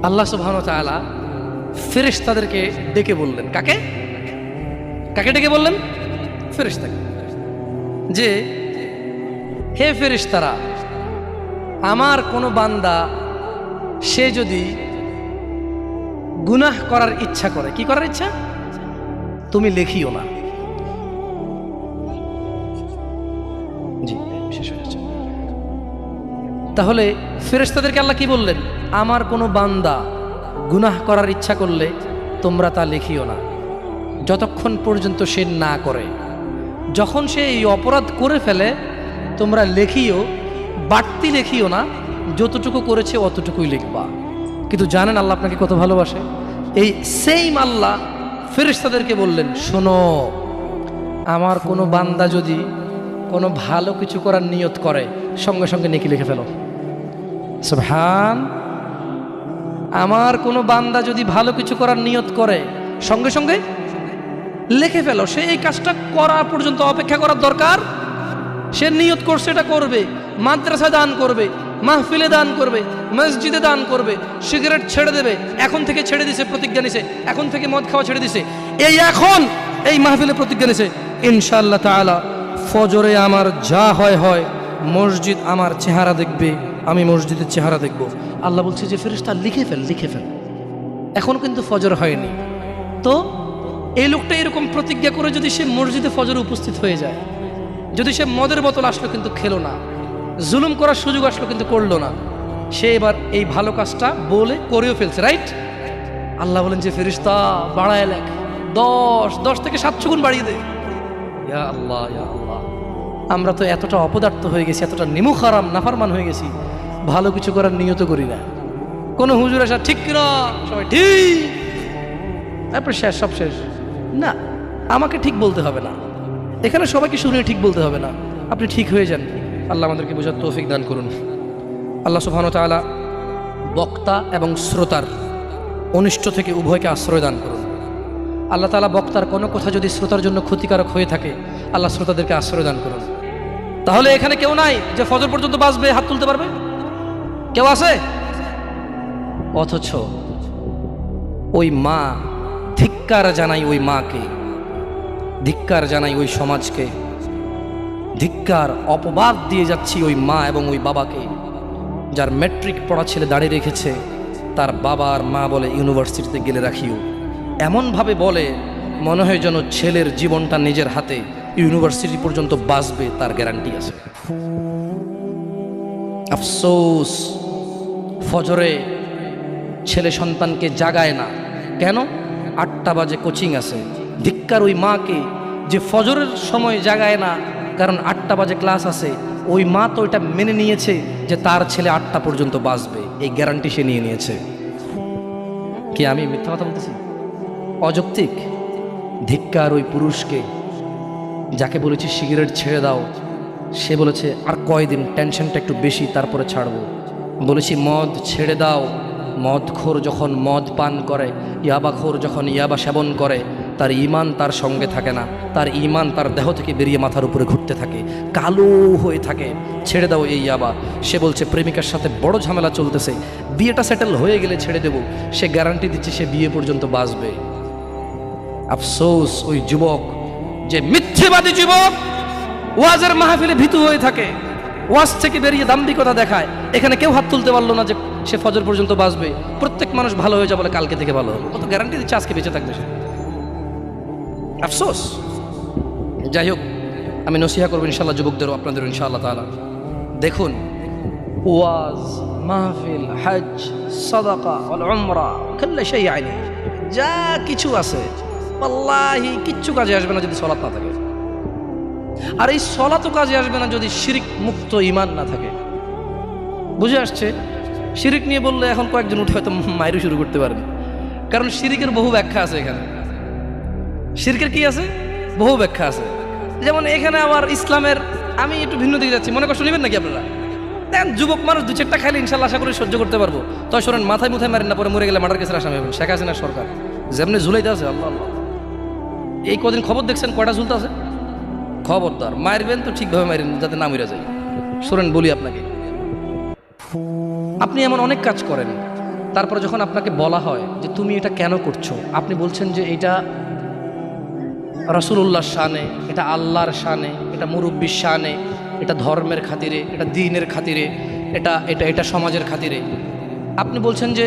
আল্লাহ সুবহানাহু ওয়া তাআলা ফেরেশতাদেরকে ডেকে বললেন, কাকে কাকে ডেকে বললেন? ফেরেশতাকে, যে হে ফেরেশতারা, আমার কোনো বান্দা সে যদি গুনাহ করার ইচ্ছা করে, কি করার ইচ্ছা? তুমি লেখিও না। জি, তাহলে ফেরেশতাদেরকে আল্লাহ কি বললেন? আমার কোনো বান্দা গুনাহ করার ইচ্ছা করলে তোমরা তা লিখিও না, যতক্ষণ পর্যন্ত সে না করে। যখন সে এই অপরাধ করে ফেলে তোমরা লেখিও, বাড়তি লেখিও না, যতটুকু করেছে অতটুকুই লিখবা। কিন্তু জানেন আল্লাহ আপনাকে কত ভালোবাসে? এই সেইম আল্লাহ ফেরেশতাদেরকে বললেন, শোনো, আমার কোনো বান্দা যদি কোনো ভালো কিছু করার নিয়ত করে সঙ্গে সঙ্গে নেকি লিখে ফেলো। সুবহান। আমার কোনো বান্দা যদি ভালো কিছু করার নিয়ত করে সঙ্গে সঙ্গে লিখে ফেলো। সে এই কাজটা করা পর্যন্ত অপেক্ষা করার দরকার। সে নিয়ত করছে, এটা করবে, মাদ্রাসা দান করবে, মাহফিলে দান করবে, মসজিদে দান করবে, সিগারেট ছেড়ে দেবে, এখন থেকে ছেড়ে দিছে, প্রতিজ্ঞা নিছে, এখন থেকে মদ খাওয়া ছেড়ে দিছে, এখন এই মাহফিলে প্রতিজ্ঞা নিছে, ইনশাআল্লাহ তাআলা ফজরে আমার যা হয়, মসজিদ আমার চেহারা দেখবে, আমি মসজিদের চেহারা দেখব। আল্লাহ বলছে যে ফেরেশতা লিখে ফেল। এখন কিন্তু ফজর হয়নি, তো এই লোকটা এরকম প্রতিজ্ঞা করে যদি সে মসজিদে ফজরে উপস্থিত হয়ে যায়, যদি সে মদের বোতল আসলো কিন্তু খেলো না, জুলুম করার সুযোগ আসলো কিন্তু করলো না, সে এবার এই ভালো কাজটা বলে করেও ফেলছে, রাইট? আল্লাহ বলেন যে ফেরেশতা বাড়ায় লেখ, 10 থেকে 700 গুণ বাড়িয়ে দে। ইয়া আল্লাহ, ইয়া আল্লাহ, আমরা তো এতটা অপদার্থ হয়ে গেছি, এতটা নিমুখ হারাম নাফরমান হয়ে গেছি, ভালো কিছু করার নিয়ত করি না। কোনো হুজুর আসা ঠিক কিনা, সবাই ঠিক, তারপর শেষ, সব শেষ। না, আমাকে ঠিক বলতে হবে না, এখানে সবাইকে শুনে ঠিক বলতে হবে না, আপনি ঠিক হয়ে যান। আল্লাহ আমাদেরকে বোঝার তৌফিক দান করুন। আল্লাহ সুবহানাহু ওয়া তাআলা বক্তা এবং শ্রোতার অনিষ্ট থেকে উভয়কে আশ্রয় দান করুন। আল্লাহ তাআলা বক্তার কোনো কথা যদি শ্রোতার জন্য ক্ষতিকারক হয়ে থাকে, আল্লাহ শ্রোতাদেরকে আশ্রয় দান করুন। তাহলে এখানে কেউ নাই যে ফজর পর্যন্ত বাঁচবে, হাত তুলতে পারবে? কেউ আছে? অথচ ওই মা, ধিক্কার জানাই ওই মাকে, ধিক্কার জানাই ওই সমাজকে, ধিক্কার, অপবাদ দিয়ে যাচ্ছি ওই মা এবং ওই বাবাকে, যার ম্যাট্রিক পড়া ছেলে দাঁড়িয়ে রেখেছে, তার বাবা আর মা বলে ইউনিভার্সিটিতে গেলে রাখিও, এমনভাবে বলে মনে হয় যেন ছেলের জীবনটা নিজের হাতে, ইউনিভার্সিটি পর্যন্ত বাঁচবে তার গ্যারান্টি আছে। আফসোস, ফজরে ছেলে সন্তানকে জাগায় না কেন? 8টা বাজে কোচিং আছে। ধিক্কার ওই মাকে যে ফজরের সময় জাগায় না, কারণ 8টা বাজে ক্লাস আছে। ওই মা তো এটা মেনে নিয়েছে যে তার ছেলে 8টা পর্যন্ত বাঁচবে, এই গ্যারান্টি সে নিয়ে নিয়েছে। কি আমি মিথ্যা কথা বলতেছি? অযৌক্তিক। ধিক্কার ওই পুরুষকে যাকে বলেছি সিগারেট ছেড়ে দাও, সে বলেছে আর কয়দিন, টেনশনটা একটু বেশি, তারপরে ছাড়বো। বলেছি মদ ছেড়ে দাও, মদখোর যখন মদ পান করে, ইয়াবাখোর যখন ইয়াবা সেবন করে, তার ঈমান তার সঙ্গে থাকে না, তার ঈমান তার দেহ থেকে বেরিয়ে মাথার উপরে ঘুরতে থাকে, কালো হয়ে থাকে। ছেড়ে দাও এই ইয়াবা। সে বলছে প্রেমিকার সাথে বড় ঝামেলা চলতেছে, বিয়েটা সেটেল হয়ে গেলে ছেড়ে দেব। সে গ্যারান্টি দিচ্ছে সে বিয়ে পর্যন্ত বাঁচবে। আফসোস ওই যুবক, যে মিথ্যেবাদী যুবক, ওয়াজের মাহফিলে ভীতু হয়ে থাকে, ওয়াজ থেকে বেরিয়ে দাম্ভিকতা দেখায়। এখানে কেউ হাত তুলতে পারলো না যে সে ফজর পর্যন্ত বাঁচবে। প্রত্যেক মানুষ ভালো হয়ে যাবে বলে কালকে থেকে ভালো হবে, ও তো গ্যারান্টি দিচ্ছে আজকে বেঁচে থাকবে সে। আফসোস। যাই হোক, আমি নসিহা করবো ইনশাআল্লাহ যুবকদেরও, আপনাদেরও ইনশাআল্লাহ তাআলা। দেখুন, ওয়াজ, মাহফিল, হজ, সাদাকা ওয়াল উমরা, কুল্লু শাই আইনি, যা কিছু আছে আল্লাহি কিচ্ছু কাজে আসবে না যদি সালাত না থাকে। আর এই সালাতও কাজে আসবে না যদি শিরিক মুক্ত ঈমান না থাকে। বুঝে আসছে? শিরিক নিয়ে বললে এখন কয়েকজন উঠে হয়তো মাইরু শুরু করতে পারেন, কারণ শিরিকের বহু ব্যাখ্যা আছে। এখানে শিরকের কি আছে? বহু ব্যাখ্যা আছে। যেমন এখানে আবার ইসলামের, আমি একটু ভিন্ন দিকে যাচ্ছি, মনে কষ্ট নেবেন নাকি আপনারা? দেখেন যুবক মানুষ 2-4টা খাইলে ইনশাল্লাহ আশা করি সহ্য করতে পারবো। তো শোনেন, মাথায় মারেন না, পরে মরে গেলে মার্ডার কেসের আসামি হবেন। শেখ হাসিনার সরকার যেমনি ঝুলাইতে আছে, আল্লাহ আল্লাহ, এই কদিন খবর দেখছেন কয়টা ঝুলতে আছে? খবরদার, মারবেন তো ঠিকভাবে মারেন যাতে না মরে যায়। শোনেন বলি আপনাকে, আপনি এমন অনেক কাজ করেন, তারপরে যখন আপনাকে বলা হয় যে তুমি এটা কেন করছো, আপনি বলছেন যে এটা রাসূলুল্লাহর শানে, এটা আল্লাহর শানে, এটা মুরব্বির শানে, এটা ধর্মের খাতিরে, এটা দ্বীনের খাতিরে, এটা এটা এটা সমাজের খাতিরে। আপনি বলছেন যে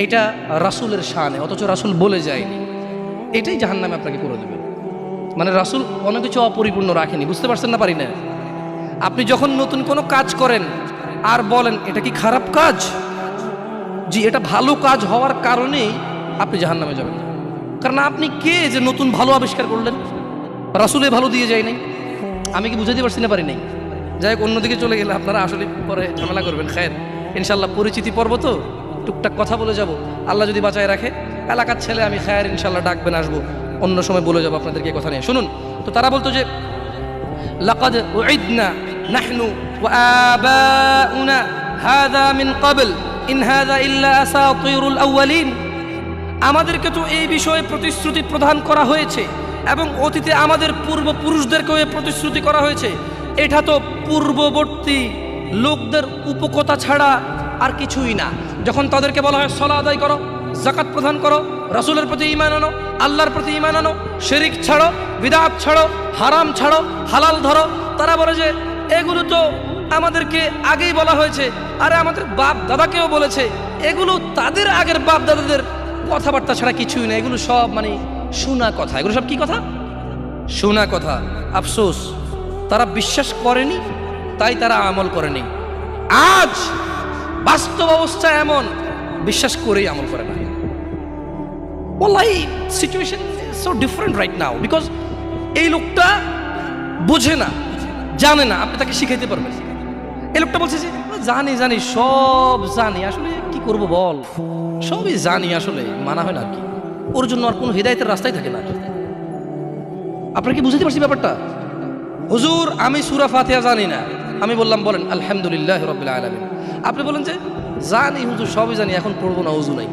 এটা রাসূলের শানে, অথচ রাসূল বলে যায়নি। এটাই জাহান্নামে আপনাকে করে দেবে। মানে রাসূল অনেক কিছু অপরিপূর্ণ রাখেনি। বুঝতে পারছেন না? পারি না। আপনি যখন নতুন কোনো কাজ করেন, আর বলেন এটা কি খারাপ কাজ? জি, এটা ভালো কাজ হওয়ার কারণেই আপনি জাহান্নামে যাবেন। কারণ আপনি কে যে নতুন ভালো আবিষ্কার করলেন? রাসূলে ভালো দিয়ে যায় নাই। আমি কি বুঝাতে পারছি না পারি নাই? যাই হোক, অন্যদিকে চলে গেলে আপনারা আসলে পরে ঝামেলা করবেন। খায়ের, ইনশাল্লাহ পরিচিতি পর্ব তো টুকটাক কথা বলে যাব। আল্লাহ যদি বাঁচায় রাখে, এলাকার ছেলে আমি খায়ের ইনশাল্লাহ ডাকবেন, আসবো, অন্য সময় বলে যাবো আপনাদেরকে কথা নিয়ে। শুনুন তো, তারা বলতো যে লাকাদ উইদনা নাহনু ওয়া আবাউনা হাযা মিন ক্বাবল ইন হাযা ইল্লা আসাতিরুল আউয়ালিন। আমাদেরকে তো এই বিষয়ে প্রতিশ্রুতি প্রদান করা হয়েছে এবং অতীতে আমাদের পূর্বপুরুষদেরকেও এই প্রতিশ্রুতি করা হয়েছে। এটা তো পূর্ববর্তী লোকদের উপকথা ছাড়া আর কিছুই না। যখন তাদেরকে বলা হয় সালাত আদায় করো, যাকাত প্রদান করো, রাসূলের প্রতি ঈমান আনো, আল্লাহর প্রতি ঈমান আনো, শিরক ছাড়ো, বিদআত ছাড়ো, হারাম ছাড়ো, হালাল ধরো, তারা বলে যে এগুলো তো আমাদেরকে আগেই বলা হয়েছে, আরে আমাদের বাপ দাদাকেও বলেছে। এগুলো তাদের আগের বাপ দাদাদের কথাবার্তা ছাড়া কিছুই না, এগুলো সব মানে শোনা কথা। এগুলো সব কি কথা? শোনা কথা। আফসোস, তারা বিশ্বাস করেনি, তাই তারা আমল করেনি। আজ বাস্তব অবস্থা এমন, বিশ্বাস করেই আমল করে না। ওয়াল্লাহি situation is so different right now, because এই লোকটা বোঝে না, জানে না, আপনি তাকে শিখাইতে পারবেন। এই লোকটা বলছে যে জানি জানি, সব জানি, আসলে কি করব বল, সবই জানি, আসলে মানা হয় না আর কি। ওর জন্য আর কোনো হেদায়েতের রাস্তাই থাকে না। আপনারা কি বুঝতে পারছি ব্যাপারটা? হুজুর আমি সূরা ফাতিহা জানি না। আমি বললাম বলেন আলহামদুলিল্লাহি রাব্বিল আলামিন। আপনি বলেন যে জানি হুজুর, সবই জানি, এখন পড়বো না, ওযু নাই।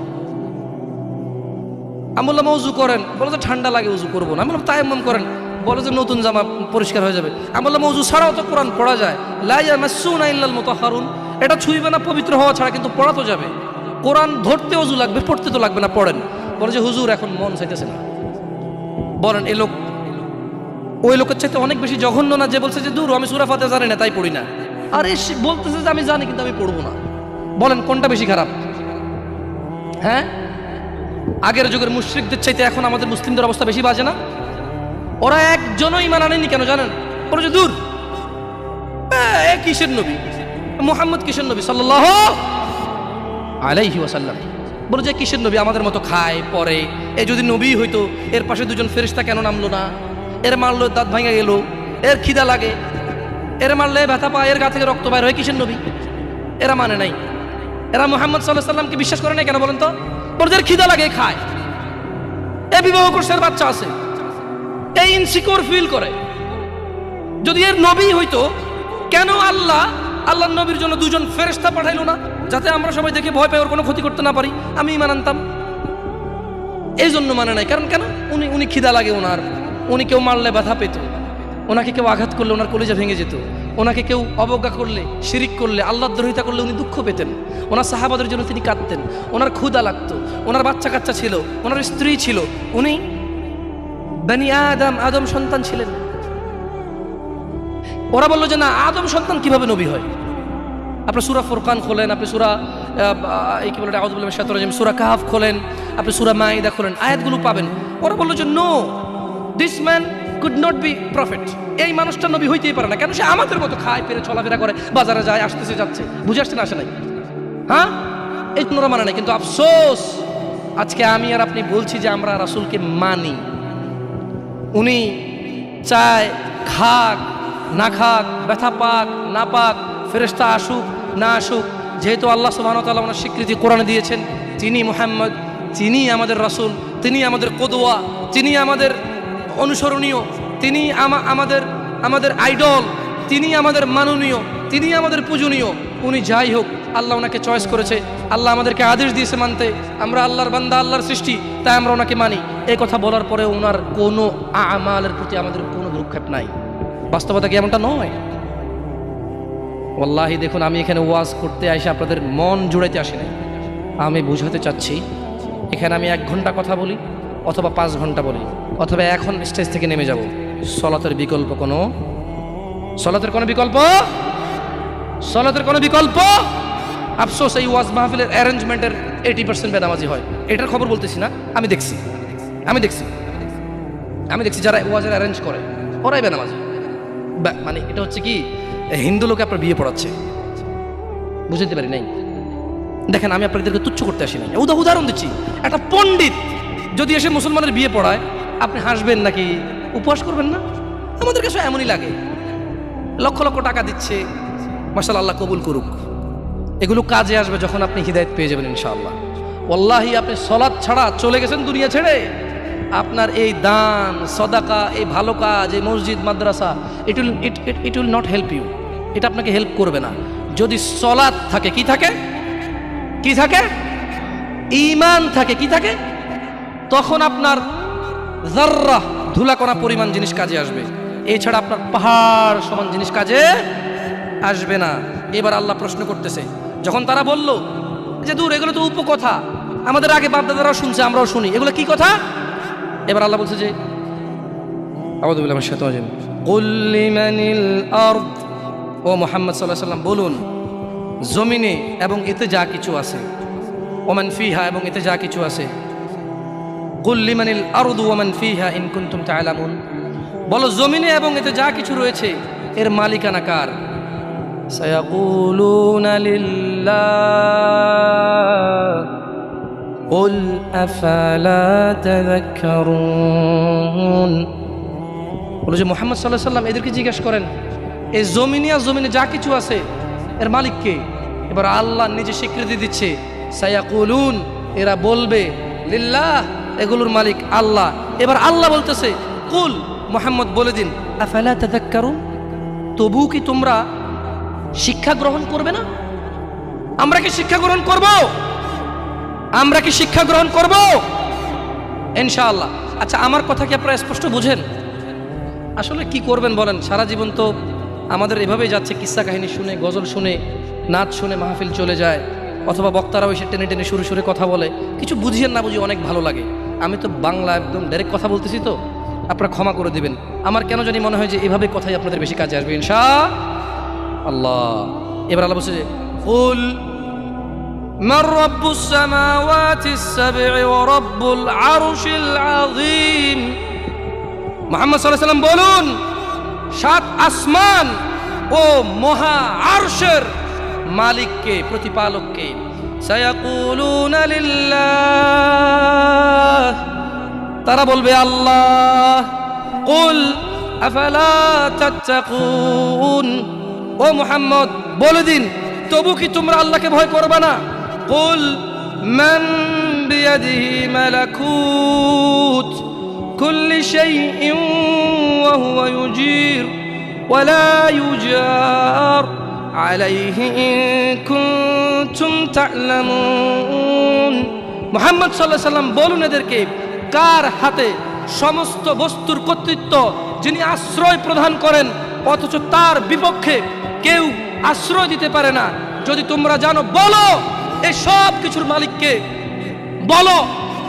আমি বললাম ওযু করেন, বলে যে ঠান্ডা লাগে, ওযু করবো না। আমি বললাম তায়াম্মুম করেন, বলে যে নতুন জামা পরিষ্কার হয়ে যাবে। আমি বললাম ওযু ছাড়াও তো কোরআন পড়া যায়, লা ইয়ামাসসুনা ইল্লাল মুতাহহারুন, এটা ছুঁইবে না পবিত্র হওয়া ছাড়া, কিন্তু পড়া তো যাবে। কোরআন ধরতে ওযু লাগবে, পড়তে তো লাগবে না, পড়েন। বলে যে হুজুর এখন মন চাইতেছে না। বলেন এই লোক ওই লোকের চাইতে অনেক বেশি জঘন্য না যে বলছে যে দূর আমি সূরা ফাতিহা জানি না তাই পড়ি না? আরে বলতেছে যে আমি জানি কিন্তু আমি পড়বো না। বলেন কোনটা বেশি খারাপ? হ্যাঁ, আগের যুগের মুশরিকদের চাইতে এখন আমাদের মুসলিমদের অবস্থা বেশি বাজে না? ওরা একজনও ঈমান আনেনি, কেন জানেন? বলে যে দূর এ কিসের নবী, মুহাম্মদ কিসের নবী সাল্লাল্লাহু আলাইহি ওয়াসাল্লাম। বলে যে কিসের নবী, আমাদের মতো খায় পরে, এ যদি নবী হইতো এর পাশে দুজন ফেরেশতা কেন নামলো না? এর মারলো দাঁত ভাঙা গেল, এর খিদা লাগে, এর মারলে ব্যথা পায়, এর গা থেকে রক্ত বাইর হয়, কিসের নবী? এরা মানে নাই, এরা মুহাম্মদ সাল্লাল্লাহু আলাইহি ওয়াসাল্লামকে বিশ্বাস করে নাই। কেন বলেন তো? বলে যে খিদা লাগে খায়, এ বিবাহ করছে, এর বাচ্চা আছে, এই ইনসিকিউর ফিল করে। যদি এর নবী হইতো, কেন আল্লাহর নবীর জন্য দুজন ফেরেশতা পাঠাইলো না, যাতে আমরা সবাই দেখে ভয় পাই, ওর কোনো ক্ষতি করতে না পারি? আমি ঈমান আনতাম। এই জন্য মানে নাই। কারণ কেন? উনি খিদা লাগে ওনার, উনি কেউ মারলে ব্যথা পেত, ওনাকে কেউ আঘাত করলে ওনার কলিজা ভেঙে যেত, ওনাকে কেউ অবজ্ঞা করলে, শিরিক করলে, আল্লাহর দ্রোহিতা করলে উনি দুঃখ পেতেন, ওনার সাহাবাদের জন্য তিনি কাঁদতেন, ওনার ক্ষুধা লাগতো, ওনার বাচ্চা কাচ্চা ছিল, ওনার স্ত্রী ছিল, উনি বনি আদম সন্তান ছিলেন। ওরা বললো যে না, আদম সন্তান কিভাবে নবী হয়? আপনি সূরা ফুরকান খোলেন, আপনি সূরা কি বলে আউযু বিল্লাহি মিনাশ শাইতানির রাজিম, সূরা কাহফ খোলেন, আপনি সূরা মাইদা খোলেন, আয়াতগুলো পাবেন। ওরা বললো যে no, this man could not be prophet, এই মানুষটা নবী হইতেই পারে না। কেন? সে আমাদের মতো খায়, পেরে, চলাফেরা করে, বাজারে যায়, আসতেছে যাচ্ছে, বুঝে আসছে না, আসে নাই। হ্যাঁ, এই জন্য ওরা মানে নাই। কিন্তু আফসোস, আজকে আমি আর আপনি বলছি যে আমরা রাসূলকে মানি। উনি চায় খাক না খাক, ব্যথা পাক না পাক, ফেরেশতা আসুক না আসুক, যেহেতু আল্লাহ সুবহানাহু ওয়া তাআলা ওনার স্বীকৃতি কোরআনে দিয়েছেন, তিনি মুহাম্মদ, তিনি আমাদের রাসূল, তিনি আমাদের কদওয়া, তিনি আমাদের অনুসরণীয়, তিনি আমাদের আইডল, তিনি আমাদের মাননীয়, তিনি আমাদের পূজনীয়। উনি যাই হোক, আল্লাহ ওনাকে চয়েস করেছে, আল্লাহ আমাদেরকে আদেশ দিয়েছে মানতে। আমরা আল্লাহর বান্দা, আল্লাহর সৃষ্টি, তাই আমরা ওনাকে মানি। এই কথা বলার পরে ওনার কোনো আমালের প্রতি আমাদের কোনো ভ্রুক্ষেপ নাই। বাস্তবতা কি এমনটা নয়? ওয়াল্লাহি দেখুন, আমি এখানে ওয়াজ করতে এসে আপনাদের মন জুড়াইতে আসি নাই। আমি বুঝাতে চাচ্ছি, এখানে আমি 1 ঘন্টা কথা বলি অথবা 5 ঘন্টা বলি, অথবা এখন স্টেজ থেকে নেমে যাব, সলাতের বিকল্প কোনো, সলাতের কোনো বিকল্প, সলাতের কোনো বিকল্প। আফসোস, এই ওয়াজ মাহফিলের অ্যারেঞ্জমেন্টের 80% বেনামাজি হয়। এটার খবর বলতেছি না, আমি দেখছি যারা ওয়াজের অ্যারেঞ্জ করে ওরাই বেনামাজি। মানে এটা হচ্ছে কি, হিন্দু লোকে আপনার বিয়ে পড়াচ্ছে, বুঝতে পারি নাই। দেখেন, আমি আপনাদেরকে তুচ্ছ করতে আসি নাই, উদাহরণ দিচ্ছি। একটা পণ্ডিত যদি এসে মুসলমানের বিয়ে পড়ায়, আপনি হাসবেন নাকি উপহাস করবেন না? আমাদের কাছে এমনই লাগে। লক্ষ লক্ষ টাকা দিচ্ছে, মাশাআল্লাহ, আল্লাহ কবুল করুক। এগুলো কাজে আসবে যখন আপনি হিদায়াত পেয়ে যাবেন ইনশাআল্লাহ। ওয়াল্লাহি, আপনি সালাত ছাড়া চলে গেছেন দুনিয়া ছেড়ে, আপনার এই দান সদাকা, এই ভালো কাজ, এই মসজিদ মাদ্রাসা, it will not help you. এটা আপনাকে হেল্প করবে না। যদি সালাত থাকে, কি থাকে? কি থাকে? ঈমান থাকে। কি থাকে? তখন আপনার যাররা, ধুলা করা পরিমাণ জিনিস কাজে আসবে। এছাড়া আপনার পাহাড় সমান জিনিস কাজে আসবে না। এবার আল্লাহ প্রশ্ন করতেছে, যখন তারা বলল যে দূর, এগুলো তো উপকথা, আমাদের আগে বাপ-দাদারাও শুনছে, আমরাও শুনি, এগুলো কি কথা? এবার আল্লাহ বলছে যে আউযু বিল্লাহি মিনাশ শাইতানির রাজিম, কুল লিমানিল আরদ, ও মুহাম্মদ সাল্লাল্লাহু আলাইহি ওয়াসাল্লাম বলুন, জমিনে এবং এতে যা কিছু আছে, ওমান ফিহা, এবং এতে যা কিছু আছে, কুল লিমানিল আরদু ওয়ামান ফিহা ইন কুনতুম তা'লামুন, বলো জমিনে এবং এতে যা কিছু রয়েছে এর মালিকানা কার? সায়াকুলুনা লিল্লাহ কুল আফালা তাযাক্কারুন, বলো যে মুহাম্মদ সাল্লাল্লাহু আলাইহি ওয়াসাল্লাম এদেরকে জিজ্ঞেস করেন, এই জমিনে আর জমিনে যা কিছু আছে এর মালিক কে? এবার আল্লাহ নিজে স্বীকৃতি দিচ্ছে, সায়াকুলুন, এরা বলবে, লিল্লাহ, এগুলোর মালিক আল্লাহ। এবার আল্লাহ বলতেছে, কুল, মুহাম্মদ বলে দিন, আফালা তাযাক্কারুন, তবু কি তোমরা শিক্ষা গ্রহণ করবে না? আমরা কি শিক্ষা গ্রহণ করব? আমরা কি শিক্ষা গ্রহণ করব? ইনশাআল্লাহ। আচ্ছা, আমার কথা কি আপনারা স্পষ্ট বুঝেন? আসলে কি করবেন বলেন? সারা জীবন তো আমাদের এভাবেই যাচ্ছে, কিস্সা কাহিনী শুনে, গজল শুনে, নাচ শুনে মাহফিল চলে যায়, অথবা বক্তারাও এসে টেনে টেনে সুরে সুরে কথা বলে। কিছু বুঝিয়ে না বুঝিয়ে অনেক ভালো লাগে। আমি তো বাংলা একদম ডাইরেক্ট কথা বলতেছি, তো আপনারা ক্ষমা করে দিবেন। আমার কেন জানি মনে হয় যে এভাবে কথাই আপনাদের বেশি কাজে আসবে ইনশাআল্লাহ। এবার আল্লাহ বলছে যে কুল মান রাব্বুস সামাওয়াতিস সাব'i ওয়া রাব্বুল আরশিল আযীম, মুহাম্মদ সাল্লাল্লাহু আলাইহি ওয়াসাল্লাম বলুন, 7 আসমান ও মহা আরশের মালিককে, প্রতিপালককে। সায়াকুলুনা লিল্লাহ, তারা বলবে আল্লাহ। কুল আফালা তাত্তাকুন, ও মুহাম্মদ বলে দিন, তবু কি তোমরা আল্লাহকে ভয় করবে না? কুল মান বিয়াদিহি মালাকুত কুল্লি শাইইন ওয়া হুয়া ইউজির ওয়া লা ইউজার আলাইহি ইন কুনতুম তা'লামুন। মুহাম্মদ সাল্লাল্লাহু আলাইহি ওয়াসাল্লাম বলুন এদেরকে, কার হাতে সমস্ত বস্তুর কর্তৃত্ব, যিনি আশ্রয় প্রদান করেন, অথচ তার বিপক্ষে কেউ আশ্রয় দিতে পারে না। যদি তোমরা জানো, বলো এই সব কিছুর মালিককে, বলো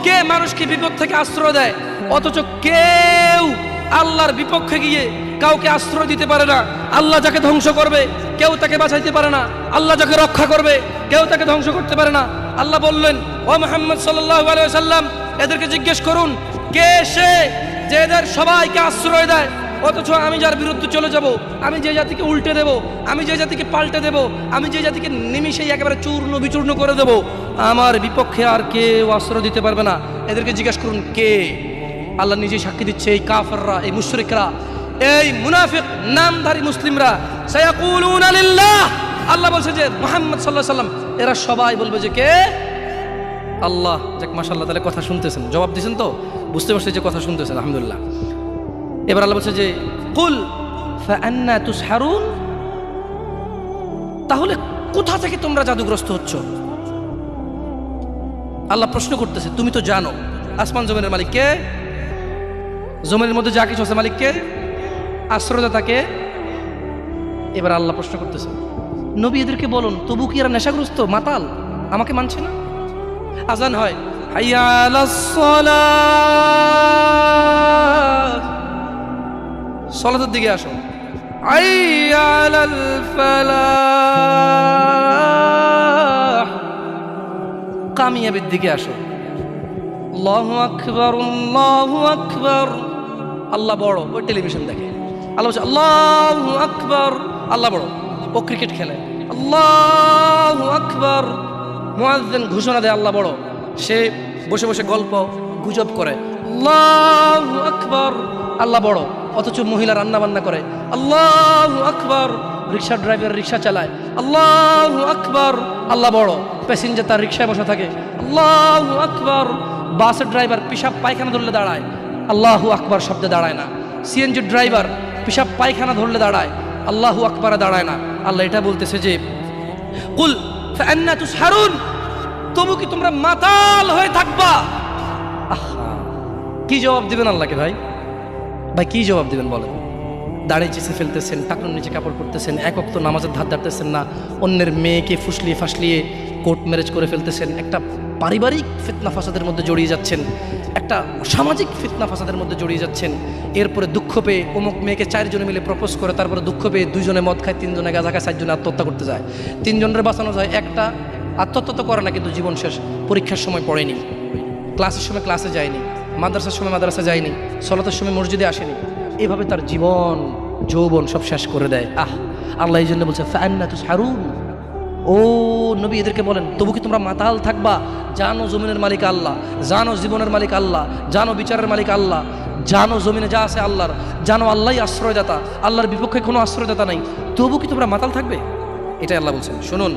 কে মানুষকে বিপদ থেকে আশ্রয় দেয়, অথচ কেউ আল্লাহর বিপক্ষে গিয়ে কাউকে আশ্রয় দিতে পারে না। আল্লাহ যাকে ধ্বংস করবে কেউ তাকে বাঁচাইতে পারে না, আল্লাহ যাকে রক্ষা করবে কেউ তাকে ধ্বংস করতে পারে না। আল্লাহ বললেন, ও মুহাম্মদ সাল্লাল্লাহু আলাইহি ওয়াসাল্লাম, এদেরকে জিজ্ঞেস করুন, কে সে যে এদের সবাইকে আশ্রয় দেয়, অথচ আমি যার বিরুদ্ধে চলে যাব, আমি যে জাতিকে উল্টে দেব, আমি যে জাতিকে পাল্টে দেব, আমি যে জাতিকে নিমিষেই একেবারে চূর্ণ বিচূর্ণ করে দেব, আমার বিপক্ষে আর কেউ আশ্রয় দিতে পারবে না। এদেরকে জিজ্ঞেস করুন কে? আল্লাহ নিজে সাক্ষী দিচ্ছে, এই কাফেররা, এই মুশরিকরা, এই মুনাফিক নামধারী মুসলিমরা, সায়াকুলুনা লিল্লাহ, আল্লাহ বলছে যে মুহাম্মদ সাল্লাল্লাহু আলাইহি ওয়াসাল্লাম, এরা সবাই বলবে যে কে? আল্লাহ। যাক, মাশাআল্লাহ, তাহলে কথা শুনতেছেন, জবাব দিয়েছেন, তো বুঝতে পারছি যে কথা শুনতেছেন, আলহামদুলিল্লাহ। এবার আল্লাহ বলছে যে কুল ফাআন্না তুসহারুন, তাহলে কোথা থেকে তোমরা জাদুগ্রস্ত হচ্ছ? আল্লাহ প্রশ্ন করতেছে, তুমি তো জানো আসমান জমিনের মালিক কে, জমিনের মধ্যে যা কিছু আছে মালিক কে, আশ্রয়দাতা কে। এবার আল্লাহ প্রশ্ন করতেছে, নবী এদেরকে বলুন, তবু কি এরা নেশাগ্রস্ত, মাতাল, আমাকে মানছে না? আজান হয়, হাইয়া আলাস সালাহ, সালাতের দিকে আসো, হাইয়া আলাল ফালাহ, কামিয়াবির দিকে আসো, আল্লাহু আকবার, আল্লাহু আকবার। আল্লাহ বড়, ওই টেলিভিশন দেখে। আল্লাহ বলছে আল্লাহু আকবার, আল্লাহ বড়, ও ক্রিকেট খেলে, আল্লাহু আকবার। মুয়াজ্জিন ঘোষণা দেয় আল্লাহ বড়, সে বসে বসে গল্প গুজব করে, আল্লাহু আকবার, আল্লাহ বড়। অথচ মহিলা রান্না বান্না করে, আল্লাহু আকবার। রিক্সা ড্রাইভার রিক্সা চালায়, আল্লাহু আকবার, আল্লাহ বড়। প্যাসেঞ্জার তার রিক্সায় বসা থাকে, আল্লাহু আকবার। বাসের ড্রাইভার পেশাব পায়খানা ধরলে দাঁড়ায়, আল্লাহু আকবার শব্দে দাঁড়ায় না। সিএনজি ড্রাইভার পেশাব পায়খানা ধরলে দাঁড়ায়, আল্লাহু আকবারে দাঁড়ায় না। আল্লাহ এটা বলতেছে যে কুল ফাআন্না তুসহারুন, তবু কি তোমরা মাতাল হয়ে থাকবা? আহা, কি জবাব দিবেন আল্লাহকে? ভাই ভাই কি জবাব দিবেন বলেন? দাঁড়িয়ে চেঁচে ফেলতেছেন, টাকনুর নিচে কাপড় পরতেছেন, এক ওয়াক্ত নামাজের ধার ধারতেছেন না, অন্যের মেয়েকে ফুসলিয়ে ফাসলিয়ে কোর্ট ম্যারেজ করে ফেলতেছেন, একটা পারিবারিক ফিতনা ফাসাদের মধ্যে জড়িয়ে যাচ্ছেন, একটা সামাজিক ফিতনা ফাসাদের মধ্যে জড়িয়ে যাচ্ছেন। এরপরে দুঃখ পেয়ে অমুক মেয়েকে 4 জনে মিলে প্রপোজ করে, তারপরে দুঃখ পেয়ে 2 জনে মদ খায়, 3 জনে গাঁজা খায়, 4 জনে আত্মহত্যা করতে যায়। 3 জনের বাঁচানো যায়, একটা আত্মহত্যা তো করে না, কিন্তু জীবন শেষ। পরীক্ষার সময় পড়েনি, ক্লাসের সময় ক্লাসে যায়নি, মাদ্রাসার সময় মাদ্রাসা যায়নি, সলাতের সময় মসজিদে আসেনি, এভাবে তার জীবন যৌবন সব শেষ করে দেয়। আল্লাহ এই জন্য বলছে ফাআন্না তুসহারুন, ও নবী এদেরকে বলেন তবু কি তোমরা মাতাল থাকবা? জানো জমিনের মালিক আল্লাহ, জানো জীবনের মালিক আল্লাহ, জানো বিচারের মালিক আল্লাহ, জানো জমিনে যা আছে আল্লাহর, জানো আল্লাহই আশ্রয়দাতা, আল্লাহর বিপক্ষে কোনো আশ্রয়দাতা নাই, তবু কি তোমরা মাতাল থাকবে? এটাই আল্লাহ বলছেন। শুনুন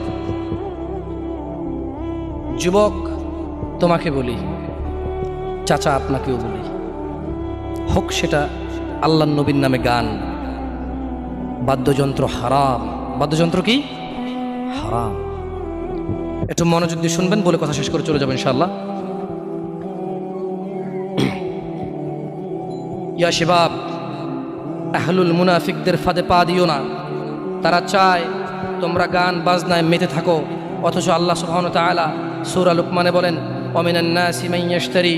যুবক, তোমাকে বলি, চাচা আপনাকেও বলি, হোক সেটা আল্লাহর নবীর নামে গান, বাদ্যযন্ত্র হারাম। বাদ্যযন্ত্র কি? হারাম। একটু মনোযোগ দিয়ে শুনবেন, বলে কথা শেষ করে চলে যাবেন ইনশাআল্লাহ। ইয়া শিবাব, আহলুল মুনাফিকদের ফাঁদে পা দিও না। তারা চায় তোমরা গান বাজনায় মেতে থাকো, অথচ আল্লাহ সুবহানাহু ওয়া তাআলা সূরা লুকমানে বলেন ওয়ামিনান নাসি মান ইয়াশতারি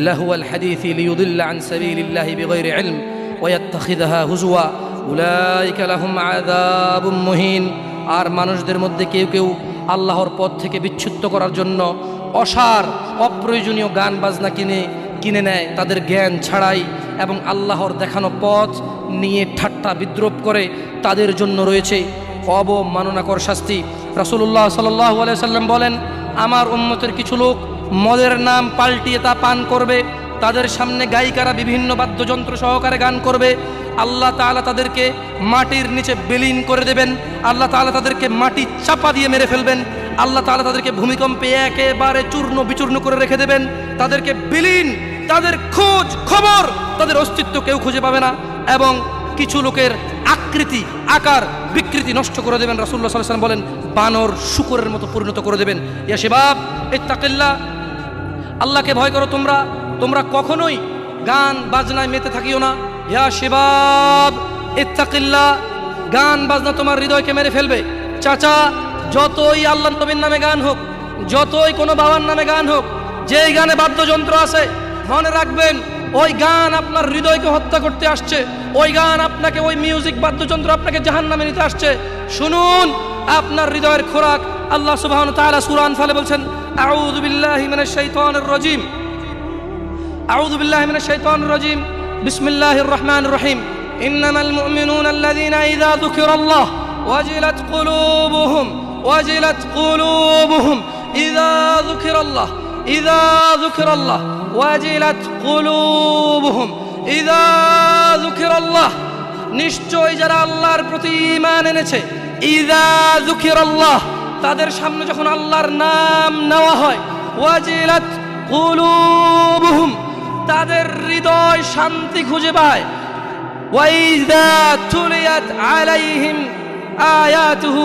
লাহুয়াল হাদিসি লিয়ুদিল্লা আন সাবিলিল্লাহি বিগাইরি ইলম ওয়া ইয়াত্তাখিযুহা হুজুয়া উলাইকা লাহুম আযাবুম মুহিন। আর মানুষদের মধ্যে কেউ কেউ আল্লাহর পথ থেকে বিচ্যুত করার জন্য অসার অপ্রয়োজনীয় গান বাজনা কিনে নেয় তাদের জ্ঞান ছাড়াই, এবং আল্লাহর দেখানো পথ নিয়ে ঠাট্টা বিদ্রুপ করে। তাদের জন্য রয়েছে অবমাননাকর শাস্তি। রাসূলুল্লাহ সাল্লাল্লাহু আলাইহি সাল্লাম বলেন, আমার উম্মতের কিছু লোক মদের নাম পাল্টিয়ে তা পান করবে, তাদের সামনে গায়িকারা বিভিন্ন বাদ্যযন্ত্র সহকারে গান করবে, আল্লাহ তাআলা তাদেরকে মাটির নিচে বিলীন করে দেবেন, আল্লাহ তাআলা তাদেরকে মাটি চাপা দিয়ে মেরে ফেলবেন, আল্লাহ তাআলা তাদেরকে ভূমিকম্পে একেবারে চূর্ণ বিচূর্ণ করে রেখে দেবেন, তাদেরকে বিলীন, তাদের খোঁজ খবর, তাদের অস্তিত্ব কেউ খুঁজে পাবে না, এবং কিছু লোকের আকৃতি আকার বিকৃতি নষ্ট করে দেবেন। রাসূলুল্লাহ সাল্লাল্লাহু আলাইহি ওয়াসাল্লাম বলেন, বানর শূকরের মতো পরিণত করে দেবেন। ইয়া শিবাব ইত্তাকিল্লাহ, আল্লাহকে ভয় করো। তোমরা কখনোই গান বাজনায় মেতে থাকিও না। ইয়া শিবাব ইত্তাকিল্লাহ, গান বাজনা তোমার হৃদয়কে মেরে ফেলবে। চাচা, যতই আল্লাহর নবীর নামে গান হোক, যতই কোনো বাবার নামে গান হোক, যেই গানে বাদ্যযন্ত্র আছে, মনে রাখবেন ওই গান আপনার হৃদয়কে হত্যা করতে আসছে, ওই গান আপনাকে, ওই মিউজিক বাদ্যযন্ত্র আপনাকে জাহান্নামে নিতে আসছে। শুনুন, আপনার হৃদয়ের খোরাক আল্লাহ সুবহানাহু ওয়া তাআলা সূরা আনফালে বলছেন, আউযু বিল্লাহি মিনাশ শাইতানির রাজীম, আউযু বিল্লাহি মিনাশ শাইতানির রাজীম, বিসমিল্লাহির রহমানির রহিম, ইন্নামাল মুমিনুনা আল্লাযীনা ইযা যুকিরাল্লাহ ওয়াজিলাত কুলুবুহুম ইযা যুকিরাল্লাহ ওয়াজিলাত কুলুবুহুম ইযা যুকিরাল্লাহ। নিশ্চয় যারা আল্লাহর প্রতি ঈমান এনেছে, ইযা যুকিরাল্লাহ, তাদের সামনে যখন আল্লাহর নাম নেওয়া হয়, ওয়াজিলাত কুলুবুহুম, তাদের হৃদয় শান্তি খুঁজে পায়, ওয়াইযা তুলিয়াত আলাইহিম আয়াতুহু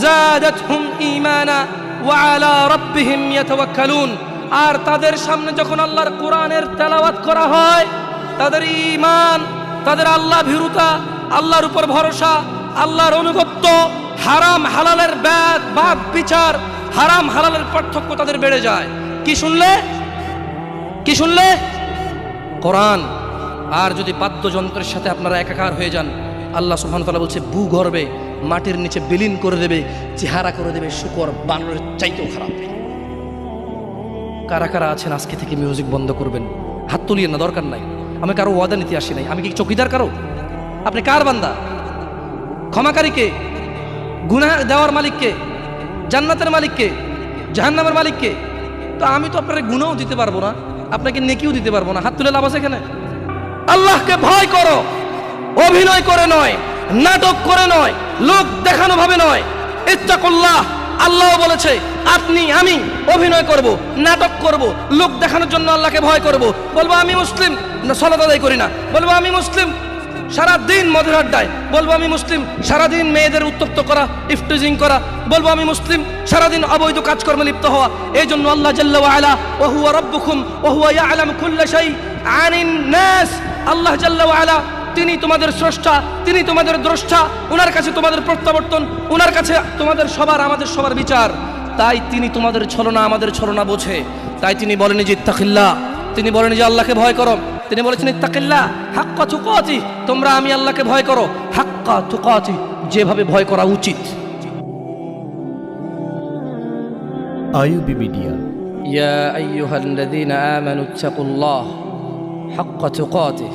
যাদাতহুম ঈমানা ওয়া আলা রাব্বিহিম ইয়াতাওয়াক্কালুন। আর তাদের সামনে যখন আল্লাহর কোরআনের তেলাওয়াত করা হয়, তাদের ঈমান, তাদের আল্লাহ ভীরুতা, আল্লাহর উপর ভরসা, আল্লাহর অনুগত্য, হারাম হালালের বাদ বিচার, হারাম হালালের পার্থক্য তাদের বেড়ে যায়। কি শুনলে? কোরআন। আর যদি বাদ্যযন্ত্রের সাথে আপনারা একাকার হয়ে যান, আল্লাহ সুবহানাহু ওয়া তাআলা বলছে ভূগর্ভে মাটির নিচে বিলীন করে দেবে, চেহারা করে দেবে শূকর বানরের চাইতেও খারাপ। কারা কারা আছেন আজকে থেকে মিউজিক বন্ধ করবেন? হাত তুলিয়েন না, দরকার নাই। আমি কারো ওয়াদা নিতে আসি নাই। আমি কি চৌকিদার কারো? আপনি কার বান্দা? ক্ষমাকারী কে? গুনাহ দেওয়ার মালিককে, জান্নাতের মালিককে, জাহান্নামের মালিককে। তো আমি তো আপনার গুনাহও দিতে পারবো না, আপনাকে নেকিও দিতে পারবো না। হাত তুলে লাভ আছে এখানে? আল্লাহকে ভয় করো, অভিনয় করে নয়, নাটক করে নয়, লোক দেখানো ভাবে নয়। ইত্তাকুল্লাহ, আল্লাহ বলেছে আপনি আমি অভিনয় করব, নাটক করব, লোক দেখানোর জন্য আল্লাহকে ভয় করব। বলবো আমি মুসলিম, না সালাত আদায় করি না। বলবো আমি মুসলিম, সারাদিন মদের আড্ডায়। বলবো আমি মুসলিম, সারাদিন মেয়েদের উত্তপ্ত করা, ইফটিজিং করা। বলবো আমি মুসলিম, সারাদিন অবৈধ কাজকর্মে লিপ্ত হওয়া। এই জন্য আল্লাহ জাল্লা ওয়া আলা ওয়া হুয়া রাব্বুকুম ওয়া হুয়া ইয়ালামু কুল্লা শাই আনিন নাস, আল্লাহ জাল্লা ওয়া আলা তিনি তোমাদের স্রষ্টা, তিনি তোমাদের দ্রষ্টা, ওনার কাছে তোমাদের প্রত্যাবর্তন, ওনার কাছে তোমাদের সবার আমাদের সবার বিচার। তাই তিনি তোমাদের ছলনা আমাদের ছলনা বোঝে। তাই তিনি বলেন যে ইত্তাকিল্লাহ, তিনি বলেন যে আল্লাহকে ভয় করো। তিনি বলেছেন ইত্তাকিল্লাহ হাক্কা তুকাতি, তোমরা আমি আল্লাহকে ভয় করো হাক্কা তুকাতি, যেভাবে ভয় করা উচিত। IUB media. ইয়া আইয়ুহাল্লাযীনা আমানু ইত্তাকুল্লাহ হাক্কা তুকাতি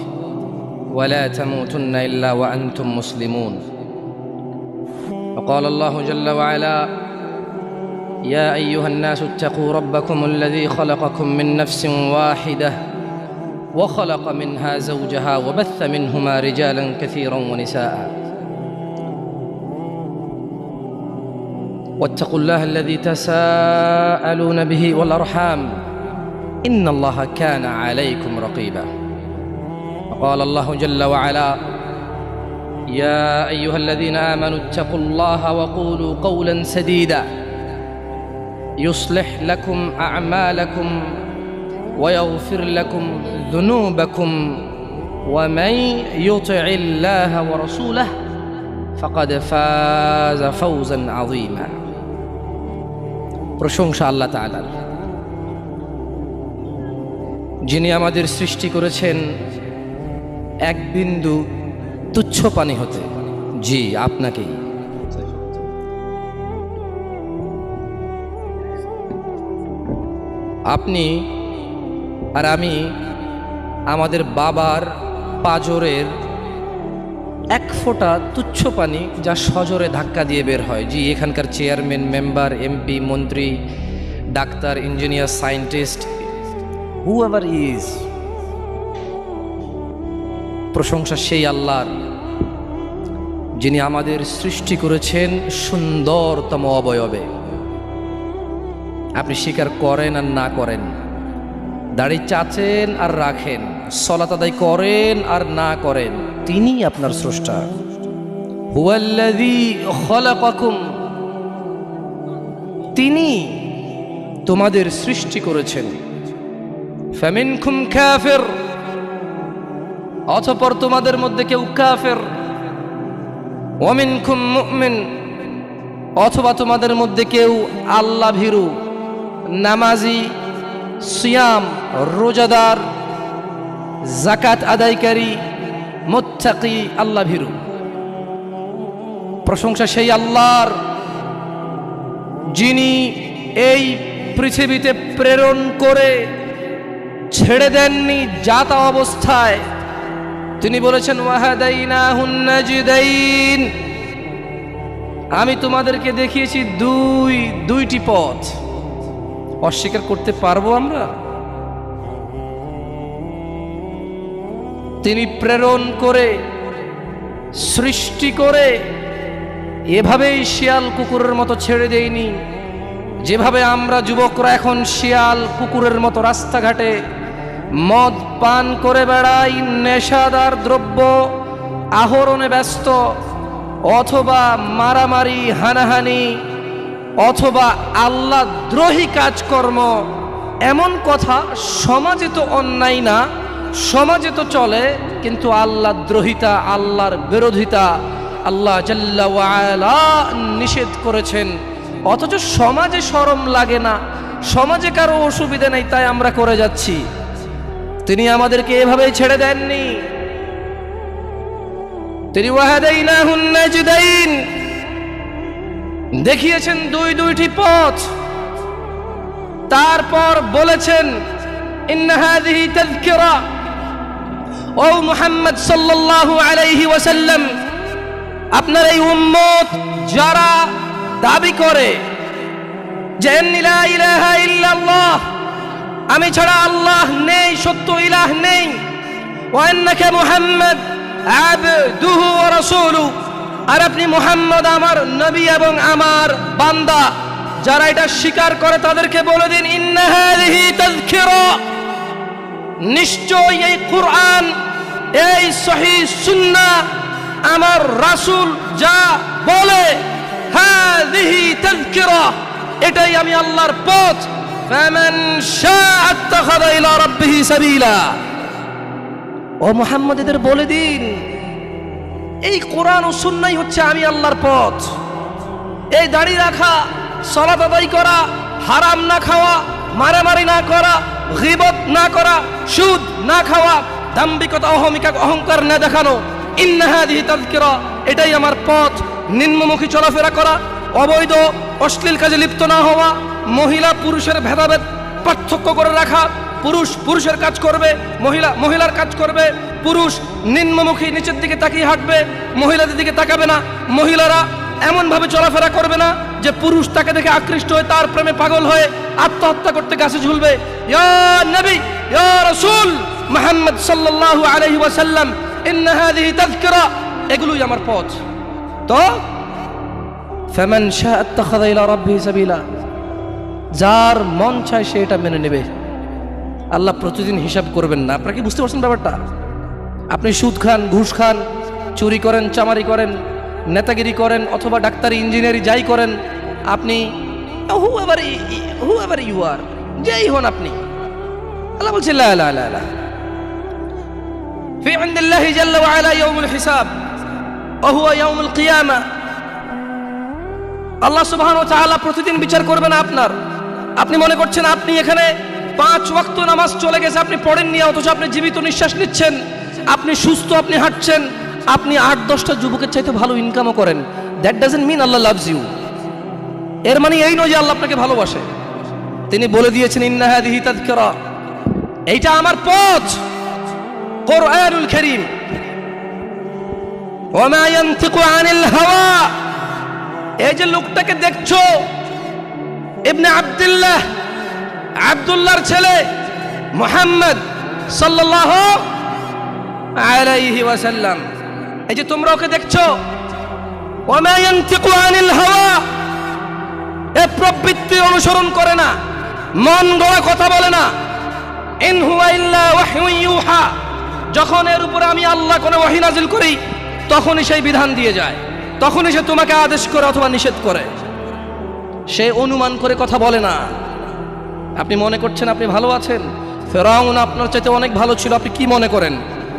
ওয়া লা তামুতুন্না ইল্লা ওয়া আনতুম মুসলিমুন। وقال الله جل وعلا يا أيها الناس اتقوا ربكم الذي خلقكم من نفس واحدة وخلق منها زوجها وبث منهما رجالا كثيرا ونساء واتقوا الله الذي تساءلون به والأرحام إن الله كان عليكم رقيبا. وقال الله جل وعلا يا أيها الذين آمنوا اتقوا الله وقولوا قولا سديدا يصلح لكم أعمالكم ويغفر لكم ذنوبكم ومن يطع الله ورسوله فقد فاز فوزا عظيما. প্রশংসা আল্লাহ তাআলার, যিনি আমাদের সৃষ্টি করেছেন এক বিন্দু তুচ্ছ পানি হতে। জি, আপনাকেই। আপনি আর আমি আমাদের বাবার পাজরের এক ফোঁটা তুচ্ছ পানি, যা সজোরে ধাক্কা দিয়ে বের হয়। জি, এখানকার চেয়ারম্যান, মেম্বার, এমপি, মন্ত্রী, doctor, engineer, scientist, whoever is, প্রশংসা সেই আল্লাহর যিনি আমাদের সৃষ্টি করেছেন সুন্দরতম অবয়বে। আপনি স্বীকার করেন আর না করেন, দাড়ি চাচেন আর রাখেন, সালাত আদায় করেন আর না করেন, তিনি আপনার স্রষ্টা। হুয়াল্লাযী খালাকাকুম, তিনি তোমাদের সৃষ্টি করেছেন। ফামিনকুম কাফির, অতঃপর তোমাদের মধ্যে কেউ কাফের। ওয়ামিনকুম মুমিন, অথবা তোমাদের মধ্যে কেউ আল্লাহ ভীরু, নামাজি, সিয়াম, রোজাদার, যাকাত আদায়কারী, মুত্তাকি, আল্লাহ ভীরু। প্রশংসা সেই আল্লাহর যিনি এই পৃথিবীতে প্রেরণ করে ছেড়ে দেননি জাতা অবস্থায়। তিনি বলেছেন ওয়াহাদাইনাহুন নাজদাইন, আমি তোমাদেরকে দেখিয়েছি দুইটি পথ। অস্বীকার করতে পারবো আমরা? তিনি প্রেরণ করে, সৃষ্টি করে এভাবেই শিয়াল কুকুরের মতো ছেড়ে দেয়নি। যেভাবে আমরা যুবকরা এখন শিয়াল কুকুরের মতো রাস্তাঘাটে মদ পান করে বেড়াই, নেশাদার দ্রব্য আহরণে ব্যস্ত, অথবা মারামারি, হানাহানি, অথবা আল্লাহ দ্রোহী কাজকর্ম, এমন কথা সমাজে তো অন্যায় না, সমাজে তো চলে, কিন্তু আল্লাহ দ্রোহিতা, আল্লাহর বিরোধিতা আল্লাহ জাল্লা ওয়া আলা নিষেধ করেছেন। অথচ সমাজে শরম লাগে না, সমাজে কারো অসুবিধা নেই, তাই আমরা করে যাচ্ছি। তিনি আমাদেরকে এভাবেই ছেড়ে দেননি। তিনি ওয়াহাদাইনাহুন নাজদাইন দেখিয়েছেন দুইটি পথ। তারপর বলেছেন ইন্না হাযিহি তাযকিরা, ও মুহাম্মদ সাল্লাল্লাহু আলাইহি ওয়াসাল্লাম, আপনার এই উম্মত যারা দাবি করে যে লা ইলাহা ইল্লাল্লাহ, আমি ছাড়া আল্লাহ নেই, সত্য ইলাহ নেই, ওয়া আন্নাকা মুহাম্মদ আবদুহু ওয়া রাসূলুহু, আর আপনি মুহাম্মদ আমার নবী এবং আমার বান্দা, যারা এটা স্বীকার করে তাদেরকে বলে দিন ইন্না হাযিহি তাযকিরা, নিশ্চয় এই কুরআন, এই সহিহ সুন্নাহ, আমার রাসূল যা বলে, হাযিহি তাযকিরা, এটাই আমি আল্লাহর পথ, ফামান শাআ আত্তাখাযা ইলা রাব্বিহি সাবিলা। ও মুহাম্মদ, এদের বলে দিন এই কোরআন ও সুন্নাহই হচ্ছে আমি আল্লাহর পথ। এই দাড়ি রাখা, সালাত আদায় করা, হারাম না খাওয়া, মারামারি না করা, গীবত না করা, সুদ না খাওয়া, দাম্ভিকতা অহংকার না দেখানো, ইন্না হাযিহি তাযকিরা, এটাই আমার পথ। নিম্নমুখী চলাফেরা করা, অবৈধ অশ্লীল কাজে লিপ্ত না হওয়া, মহিলা পুরুষের ভেদাভেদ পার্থক্য করে রাখা, পুরুষ পুরুষের কাজ করবে, মহিলা মহিলার কাজ করবে, পুরুষ নিম্নমুখী নিচের দিকে তাকিয়ে হাঁটবে, মহিলাদের দিকে তাকাবে না, মহিলারা এমনভাবে চলাফেরা করবে না যে পুরুষ তাকে দেখে আকৃষ্ট হয়ে তার প্রেমে পাগল হয়ে আত্মহত্যা করতে গাছে ঝুলবে। ইয়া নবী, ইয়া রাসূল মুহাম্মদ সাল্লাল্লাহু আলাইহি ওয়াসাল্লাম, ইন্না হাযিহি তাযকিরা, এগুলোই আমার পথ। তো ফামান শাআ আত্তাখাযা ইলা রাব্বিহি সাবিলা, যার মন চায় সে এটা মেনে নেবে। আল্লাহ প্রতিদিন হিসাব করবেন না। আপনারা কি বুঝতে পারছেন ব্যাপারটা? আপনি সুদ খান, ঘুষ খান, চুরি করেন, চামারি করেন, নেতাগিরি করেন, অথবা ডাক্তারি, ইঞ্জিনিয়ারি যাই করেন, আপনি whoever you are, যেই হন আপনি, আল্লাহ বলছে লা লা লা লা ফি ইনদিল্লাহি জাল্লা ওয়া আলা ইয়াউমুল হিসাব ওয়া হুয়া ইয়াউমুল কিয়ামা। আল্লাহ সুবহানাহু ওয়া তাআলা প্রতিদিন বিচার করবেন আপনার। আপনি মনে করছেন আপনি এখানে 5 ওয়াক্ত নামাজ চলে গেছে, আপনি পড়েননি, অথচ আপনি জীবিত নিঃশ্বাস নিচ্ছেন, আপনি সুস্থ, আপনি হাঁটছেন, আপনি 8-10টা যুবকের চাইতে ভালো ইনকামও করেন। That doesn't mean Allah loves you. এর মানে এই নয় যে আল্লাহ আপনাকে ভালোবাসে। তিনি বলে দিয়েছেন ইন্না হাযিহি তাযকিরা, এইটা আমার পথ, কোরআনুল কারীম। ওয়া মা ইয়ানতিকু আনিল হাওয়া, এই যে লোকটাকে দেখছো, ইবনে আব্দুল্লাহ, আব্দুল্লাহর ছেলে মুহাম্মদ সাল্লাল্লাহু আলাইহি ওয়াসাল্লাম, এই যে তোমরা ওকে দেখছো, ওয়া মা ইয়ানতিকু আনিল হাওয়া, এ প্রবৃত্তি অনুসরণ করে না, মন গড়া কথা বলে না, ইন হুয়া ইল্লা ওয়াহয়ু ইউহা, যখন এর উপরে আমি আল্লাহ কোনো ওহী নাজিল করি তখনই সেই বিধান দিয়ে যায়, তখনই সে তোমাকে আদেশ করে অথবা নিষেধ করে। সে অনুমান করে কথা বলে না। আপনি মনে করছেন আপনি ভালো আছেন, ফেরাউন আপনার চাইতে অনেক ভালো ছিল। আপনি কি মনে করেন?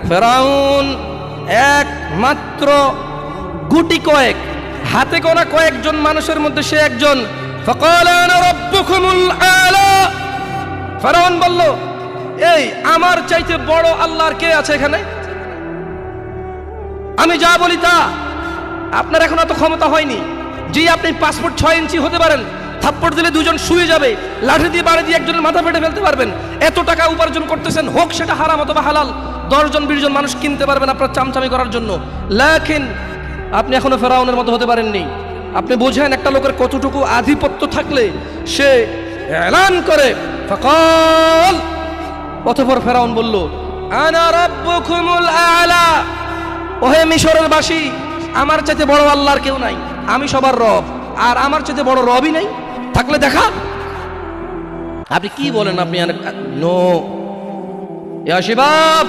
ফেরাউন একমাত্র গুটি কয়েক, হাতে গোনা কয়েকজন মানুষের মধ্যে সে একজন। ফাকালা আনা রাব্বুকুমুল আলা, ফেরাউন বলল, এই আমার চাইতে বড় আল্লাহর কে আছে এখানে? আমি যা বলি তা। আপনার এখন এত ক্ষমতা হয়নি। জি, আপনি পাসপোর্ট 6 ইঞ্চি হতে পারেন, থাপ্পড় দিলে দুজন শুয়ে যাবে, লাঠি দিয়ে বাড়ি দিয়ে একজনের মাথা ফেটে ফেলতে পারবেন, এত টাকা উপার্জন করতেছেন, হোক সেটা হারাম অথবা হালাল, 10-20 মানুষ কিনতে পারবেন আপনার চামচামি করার জন্য। লেকিন আপনি এখনো ফেরাউনের মতো হতে পারেননি। আপনি বোঝেন একটা লোকের কতটুকু আধিপত্য থাকলে সে এলান করে ফাকাল, অতঃপর ফেরাউন বলল, আনা রাব্বুকুমুল আলা, ওহে মিশরের বাসী, আমার চাইতে বড় আল্লাহর কেউ নাই, আমি সবার রব, আর আমার চাইতে বড় রবই নাই, থাকলে দেখা। আপনি কি বলেন? আপনি নো, ইয়া শিবাব,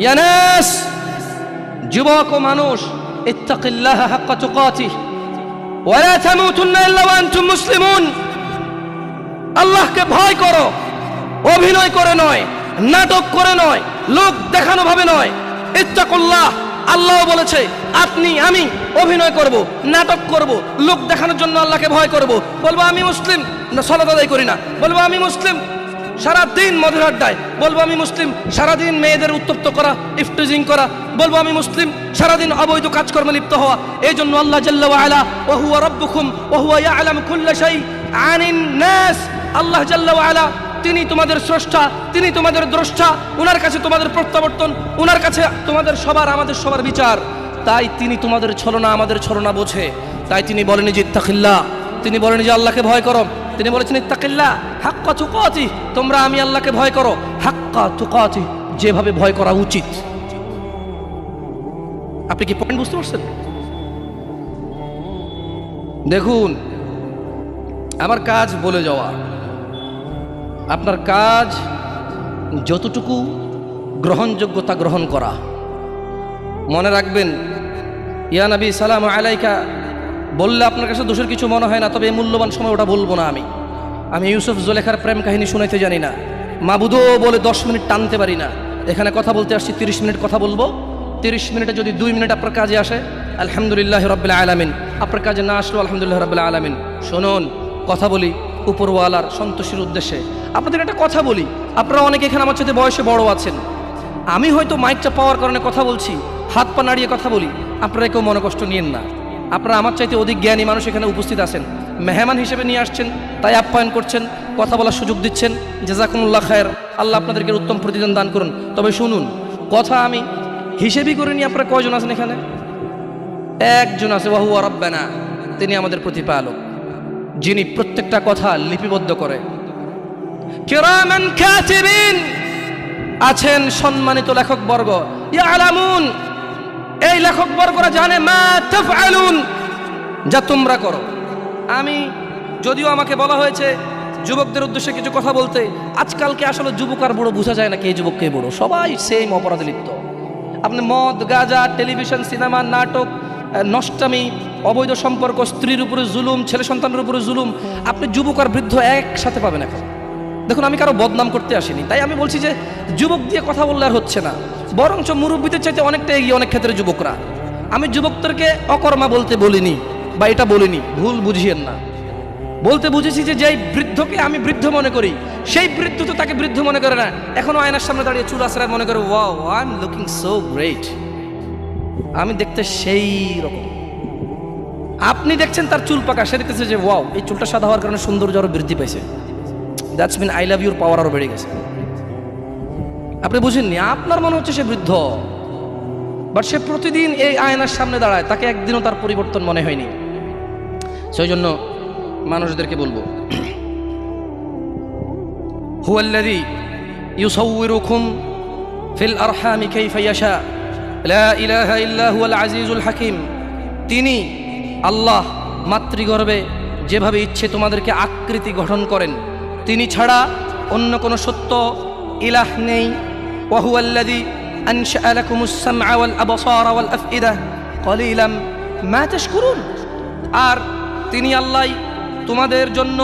ইয়া নাস, যুবক ও মানুষ, ইত্তাকিল্লাহ হাক্কা তুকাতিহ ওয়া লা তামুতুন্না ইল্লা ওয়া আনতুম মুসলিমুন, আল্লাহকে ভয় করো, অভিনয় করে নয়, নাটক করে নয়, লোক দেখানো ভাবে নয়। ইত্তাকুল্লাহ, আল্লাহ বলেছে আপনি আমি অভিনয় করব, নাটক করব, লোক দেখানোর জন্য আল্লাহকে ভয় করব। বলবো আমি মুসলিম, না সালাত আদায় করি না। বলবো আমি মুসলিম, সারাদিন মদের আড্ডায়। বলবো আমি মুসলিম, সারাদিন মেয়েদের উত্তপ্ত করা, ইফটিজিং করা। বলবো আমি মুসলিম, সারাদিন অবৈধ কাজকর্মে লিপ্ত হওয়া। এই জন্য আল্লাহ জাল্লা ওয়া আলা, ওয়া হুয়া রাব্বুকুম ওয়া হুয়া ইয়ালামু কুল্লা শাই আনিন নাস, আল্লাহ জাল্লা ওয়া আলা তিনি তোমাদের স্রষ্টা, তিনি তোমাদের দ্রষ্টা, উনার কাছে তোমাদের প্রত্যাবর্তন, উনার কাছে তোমাদের সবার আমাদের সবার বিচার। তাই তিনি তোমাদের ছলনা আমাদের ছলনা বোঝে। তাই তিনি বলেনি যে ইত্তাকিল্লাহ, তিনি বলেনি যে আল্লাহকে ভয় করো, তিনি বলেছেন ইত্তাকিল্লাহ হাক্কা তুকাতি, তোমরা আমি আল্লাহকে ভয় করো হাক্কা তুকাতি, যেভাবে ভয় করা উচিত। আপনি কি পয়েন্ট বুঝতে পারছেন? দেখুন, আমার কাজ বলে যাওয়া, আপনার কাজ যতটুকু গ্রহণযোগ্যতা গ্রহণ করা। মনে রাখবেন, ইয়া নবী সালাম আলাইকা বললে আপনার কাছে দোষের কিছু মনে হয় না, তবে এই মূল্যবান সময় ওটা বলবো না। আমি ইউসুফ জুলেখার প্রেম কাহিনী শুনাইতে জানি না, মাবুদও বলে 10 মিনিট টানতে পারি না। এখানে কথা বলতে আসছি, 30 মিনিট কথা বলবো। 30 মিনিটে যদি 2 মিনিট আপনার কাজে আসে আলহামদুলিল্লাহ রাব্বিল আলামিন, আপনার কাজে না আসলো আলহামদুলিল্লাহ রাব্বিল আলামিন। শুনুন, কথা বলি উপরওয়ালার সন্তোষের উদ্দেশ্যে। আপনাদের একটা কথা বলি, আপনারা অনেকে এখানে আমার সাথে বয়সে বড় আছেন, আমি হয়তো মাইকটা পাওয়ার কারণে কথা বলছি, হাত পা নাড়িয়ে কথা বলি, আপনারা কেউ মনে কষ্ট নিয়েন না। আপনারা আমার চাইতে অধিক জ্ঞানী মানুষ এখানে উপস্থিত আছেন, মেহমান হিসেবে নিয়ে আসছেন, তাই আপ্যায়ন করছেন, কথা বলার সুযোগ দিচ্ছেন। জাযাকুমুল্লাহ খায়ের, আল্লাহ আপনাদেরকে উত্তম প্রতিদান দান করুন। তবে শুনুন, কথা আমি হিসেবই করে নিয়ে আপনারা কয়জন আছেন এখানে? একজন আছে, ওয়া হুয়া রাব্বানা, তিনি আমাদের প্রতিপালক, যিনি প্রত্যেকটা কথা লিপিবদ্ধ করে। কিরামান কাতিবিন, আছেন সম্মানিত লেখকবর্গ, ইয়ালামুন, এই লেখকবর্গরা জানে মা তাফআলুন, যা তোমরা করো। আমি যদিও আমাকে বলা হয়েছে যুবকদের উদ্দেশ্যে কিছু কথা বলতে, আজকালকে আসলে যুবক আর বুড়ো বোঝা যায় না, কে যুবক কে বুড়ো, সবাই সেম অপরাধে লিপ্ত। আপনি মদ, গাঁজা, টেলিভিশন, সিনেমা, নাটক, নষ্টামি, অবৈধ সম্পর্ক, স্ত্রীর উপরে জুলুম, ছেলে সন্তানের উপরে জুলুম, আপনি যুবক আর বৃদ্ধ একসাথে পাবেন এখন। দেখুন, আমি কারো বদনাম করতে আসিনি, তাই আমি বলছি যে যুবক দিয়ে কথা বললে আর হচ্ছে না, বরঞ্চ মুরব্বীদের চাইতে অনেকটা এগিয়ে অনেক ক্ষেত্রে যুবকরা। আমি যুবকদেরকে অকর্মা বলতে বলিনি, বা এটা বলিনি, ভুল বুঝিয়েন না। বলতে বুঝেছি যে যেই বৃদ্ধকে আমি বৃদ্ধ মনে করি, সেই বৃদ্ধ তো তাকে বৃদ্ধ মনে করে না, এখনো আয়নার সামনে দাঁড়িয়ে চুল আছড়ায় মনে করে wow I am looking so great, আমি দেখতে সেই রকম। আপনি দেখছেন তার চুল পাকা, সে দেখতেছে যে ওয়াও এই চুলটা সাদা হওয়ার কারণে সৌন্দর্য আরো বৃদ্ধি পাইছে, that's mean I love your power আরো বেড়ে গেছে। আপনি বুঝেননি, আপনার মনে হচ্ছে সে বৃদ্ধ, বাট সে প্রতিদিন এই আয়নার সামনে দাঁড়ায়, তাকে একদিনও তার পরিবর্তন মনে হয়নি। সেই জন্য মানুষদেরকে বলবো, হুয়াল্লাযী ইউসাউয়িরুকুম ফিল আরহামি কাইফা ইয়াশা, লা ইলাহা ইল্লা হুয়াল আজিজুল হাকিম, তিনি আল্লাহ মাতৃগর্ভে যেভাবে ইচ্ছে তোমাদেরকে আকৃতি গঠন করেন, তিনি ছাড়া অন্য কোনো সত্য ইলাহ নেই। ওয়া হুয়াল্লাযী আনশাআ লাকুমুস সামআ ওয়াল আবসারা ওয়াল আফইদা ক্বালিলাম মা তাশকুরুন, আর তিনি আল্লাহ তোমাদের জন্য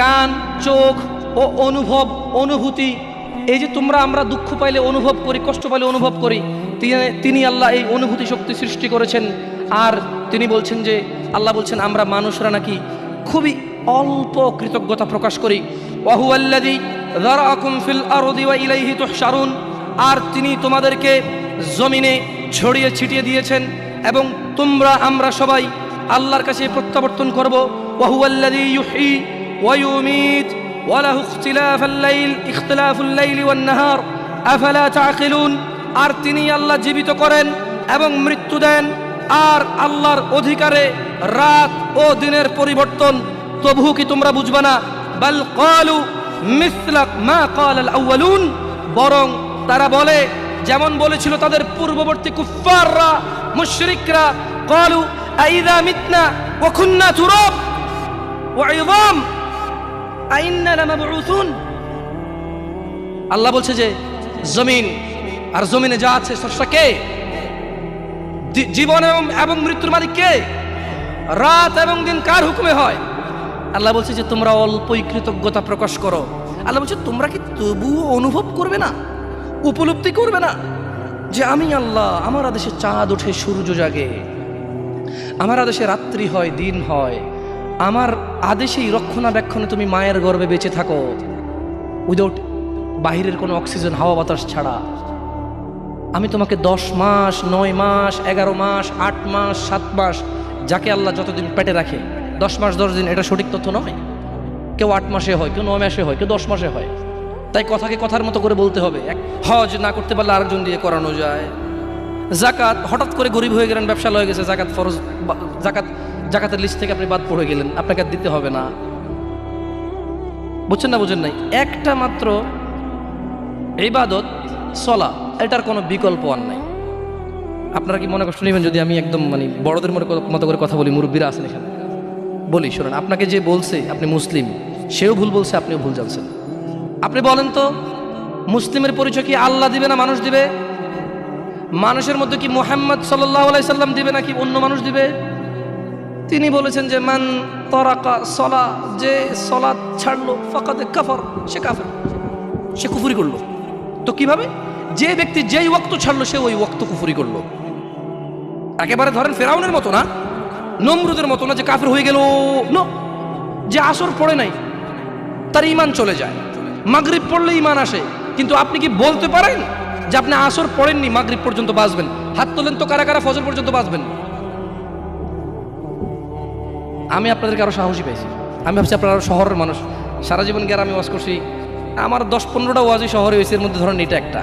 কান, চোখ ও অনুভূতি, এই যে তোমরা আমরা দুঃখ পাইলে অনুভব করি, কষ্ট পাইলে অনুভব করি, তিনি আল্লাহ এই অনুভূতি শক্তি সৃষ্টি করেছেন। আর তিনি বলছেন যে, আল্লাহ বলছেন আমরা মানুষরা নাকি খুবই অল্প কৃতজ্ঞতা প্রকাশ করি। ওয়া হুয়াল্লাযী যারাআকুম ফিল আরদি ওয়া ইলাইহি তুহশারুন, আর তিনি তোমাদেরকে জমিনে ছড়িয়ে ছিটিয়ে দিয়েছেন এবং আমরা সবাই আল্লাহর কাছে প্রত্যাবর্তন করব। ওয়া হুয়াল্লাযী ইউহয়ী ওয়া ইউমীত ওয়া লাহু ইখতিলাফুল লাইলি ওয়ান নাহার আফালা তাআকিলুন, আর তিনি আল্লাহ জীবিত করেন এবং মৃত্যু দেন, আর আল্লাহর অধিকারে রাত ও দিনের পরিবর্তন, তবু কি তোমরা বুঝবা না? বাল ক্বালু মিসলা মা ক্বালাল আউয়ালুন, বরং তারা বলে যেমন বলেছিল তাদের পূর্ববর্তী কুফফাররা, মুশরিকরা, ক্বালু আইযা মিতনা ওয়া কুন্না তুরাব ওয়া ইযাম আইন্না লামাবউসুন। আল্লাহ বলছে যে জমিন আর জমিনে যা আছে স্রষ্টা কে? জীবন এবং মৃত্যুর মালিক কে? রাত এবং দিন কার হুকুমে হয়? আল্লাহ বলছে যে তোমরা অল্পই কৃতজ্ঞতা প্রকাশ করো। আল্লাহ বলছে তোমরা কি তবুও অনুভব করবে না, উপলব্ধি করবে না যে আমি আল্লাহ, আমার আদেশে চাঁদ ওঠে, সূর্য জাগে, আমার আদেশে রাত্রি হয়, দিন হয়, আমার আদেশেই রক্ষণাবেক্ষণে তুমি মায়ের গর্ভে বেঁচে থাকো, উইদাউট বাহিরের কোনো অক্সিজেন, হাওয়া বাতাস ছাড়া। আমি তোমাকে 10 মাস, 9 মাস, 11 মাস, 8 মাস, 7 মাস, যাকে আল্লাহ যতদিন পেটে রাখে, 10 মাস 10 দিন এটা সঠিক তথ্য নয়, কেউ 8 মাসে হয়, কেউ 9 মাসে হয়, কেউ 10 মাসে হয়। তাই কথাকে কথার মতো করে বলতে হবে। হজ না করতে পারলে আরেকজন দিয়ে করানো যায়, জাকাত, হঠাৎ করে গরিব হয়ে গেলেন, ব্যবসা লয়ে গেছে, জাকাত ফরজ, জাকাতের লিস্ট থেকে আপনি বাদ পড়ে গেলেন, আপনাকে আর দিতে হবে না। বুঝছেন না? বুঝেন নাই? একটা মাত্র ইবাদত সলা, এটার কোনো বিকল্প আর নাই। আপনারা কি মনে কষ্ট নেবেন যদি আমি একদম মানে বড়দের মতো করে কথা বলি? মুরব্বীরা আছেন এখানে, বলি শোনেন, আপনাকে যে বলছে আপনি মুসলিম, সেও ভুল বলছে, আপনিও ভুল জানছেন। আপনি বলেন তো, মুসলিমের পরিচয় কি আল্লাহ দিবে না মানুষ দিবে? মানুষের মধ্যে কি মুহাম্মদ সাল্লাল্লাহু আলাইহি সাল্লাম দিবে নাকি অন্য মানুষ দিবে? তিনি বলেছেন যে মান তারাকা সলা, যে সলাত ছাড়লো ফাকাদ কাফার, সে কাফের, সে কুফরি করলো। তো কিভাবে? যে ব্যক্তি যেই ওয়াক্ত ছাড়লো সে ওই ওয়াক্ত কুফরি করলো। একেবারে ধরেন ফেরাউনের মতো না, নমরুদের মতো না যে কাফের হয়ে গেল। নো, যে আসর পড়ে নাই তার ঈমান চলে যায়, মাগরিব পড়লে ঈমান আসে। কিন্তু আপনি কি বলতে পারেন যে আপনি আসর পড়েননি মাগরিব পর্যন্ত বাঁচবেন? হাত তোলেন তো কারা কারা ফজর পর্যন্ত বাঁচবেন? আমি আপনাদেরকে আরো সাহসী পেয়েছি। আমি ভাবছি আপনারা আরো শহরের মানুষ, সারা জীবন গ্রামে ওয়াজ করছি, আমার 10-15টা ওয়াজই শহরে হয়েছে, এর মধ্যে ধরেন এটা একটা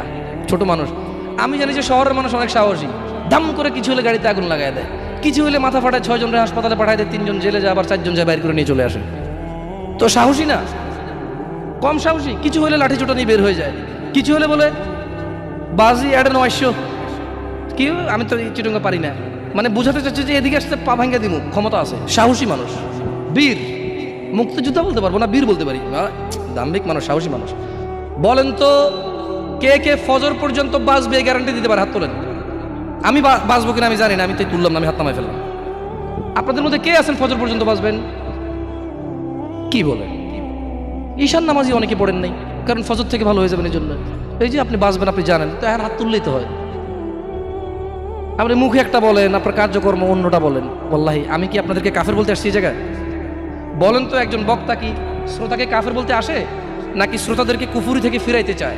ছোট মানুষ। আমি জানি যে শহরের মানুষ অনেক সাহসী, দাম করে কিছু হলে গাড়িতে আগুন লাগাই দেয়, কিছু হলে মাথা ফাটায় 6 জনরে হাসপাতালে পাঠায় দেয়, 3 জন জেলে যায়, আবার 4 জন যায় বাইর করে নিয়ে চলে আসে। তো সাহসী না? কম সাহসী? কিছু হলে লাঠি চোটা নিয়ে বের হয়ে যায়, কিছু হলে বলে বাজি অ্যাড 900। কি আমি তো চিটঙ্গা পারি না, মানে বুঝাতে চাচ্ছি যে এদিকে আসতে পা ভাঙ্গা দিমু, ক্ষমতা আছে, সাহসী মানুষ, বীর। মুক্তিযোদ্ধা বলতে পারবো না, বীর বলতে পারি। দাম্ভিক মানুষ, সাহসী মানুষ। বলেন তো কে কে ফজর পর্যন্ত বাঁচবে গ্যারান্টি দিতে পারে? হাত তোলেন। আমি বাঁচবো কিনা আমি জানি না, আমি তাই তুললাম না, আমি হাত নামাই ফেললাম। আপনাদের মধ্যে কে আছেন ফজর পর্যন্ত বাঁচবেন? কি বলে? ঈশান নামাজি অনেকে পড়েন নাই, কারণ ফজর থেকে ভালো হয়ে যাবেন এই জন্য। এই যে আপনি বাঁচবেন আপনি জানেন, তো এখন হাত তুললেই তো হয়। আপনি মুখে একটা বলেন, আপনার কার্যকর্ম অন্যটা বলেন। ওয়াল্লাহি আমি কি আপনাদেরকে কাফের বলতে আসছি এই জায়গায়? বলেন তো একজন বক্তা কি শ্রোতাকে কাফের বলতে আসে, নাকি শ্রোতাদেরকে কুফুরি থেকে ফিরাইতে চায়?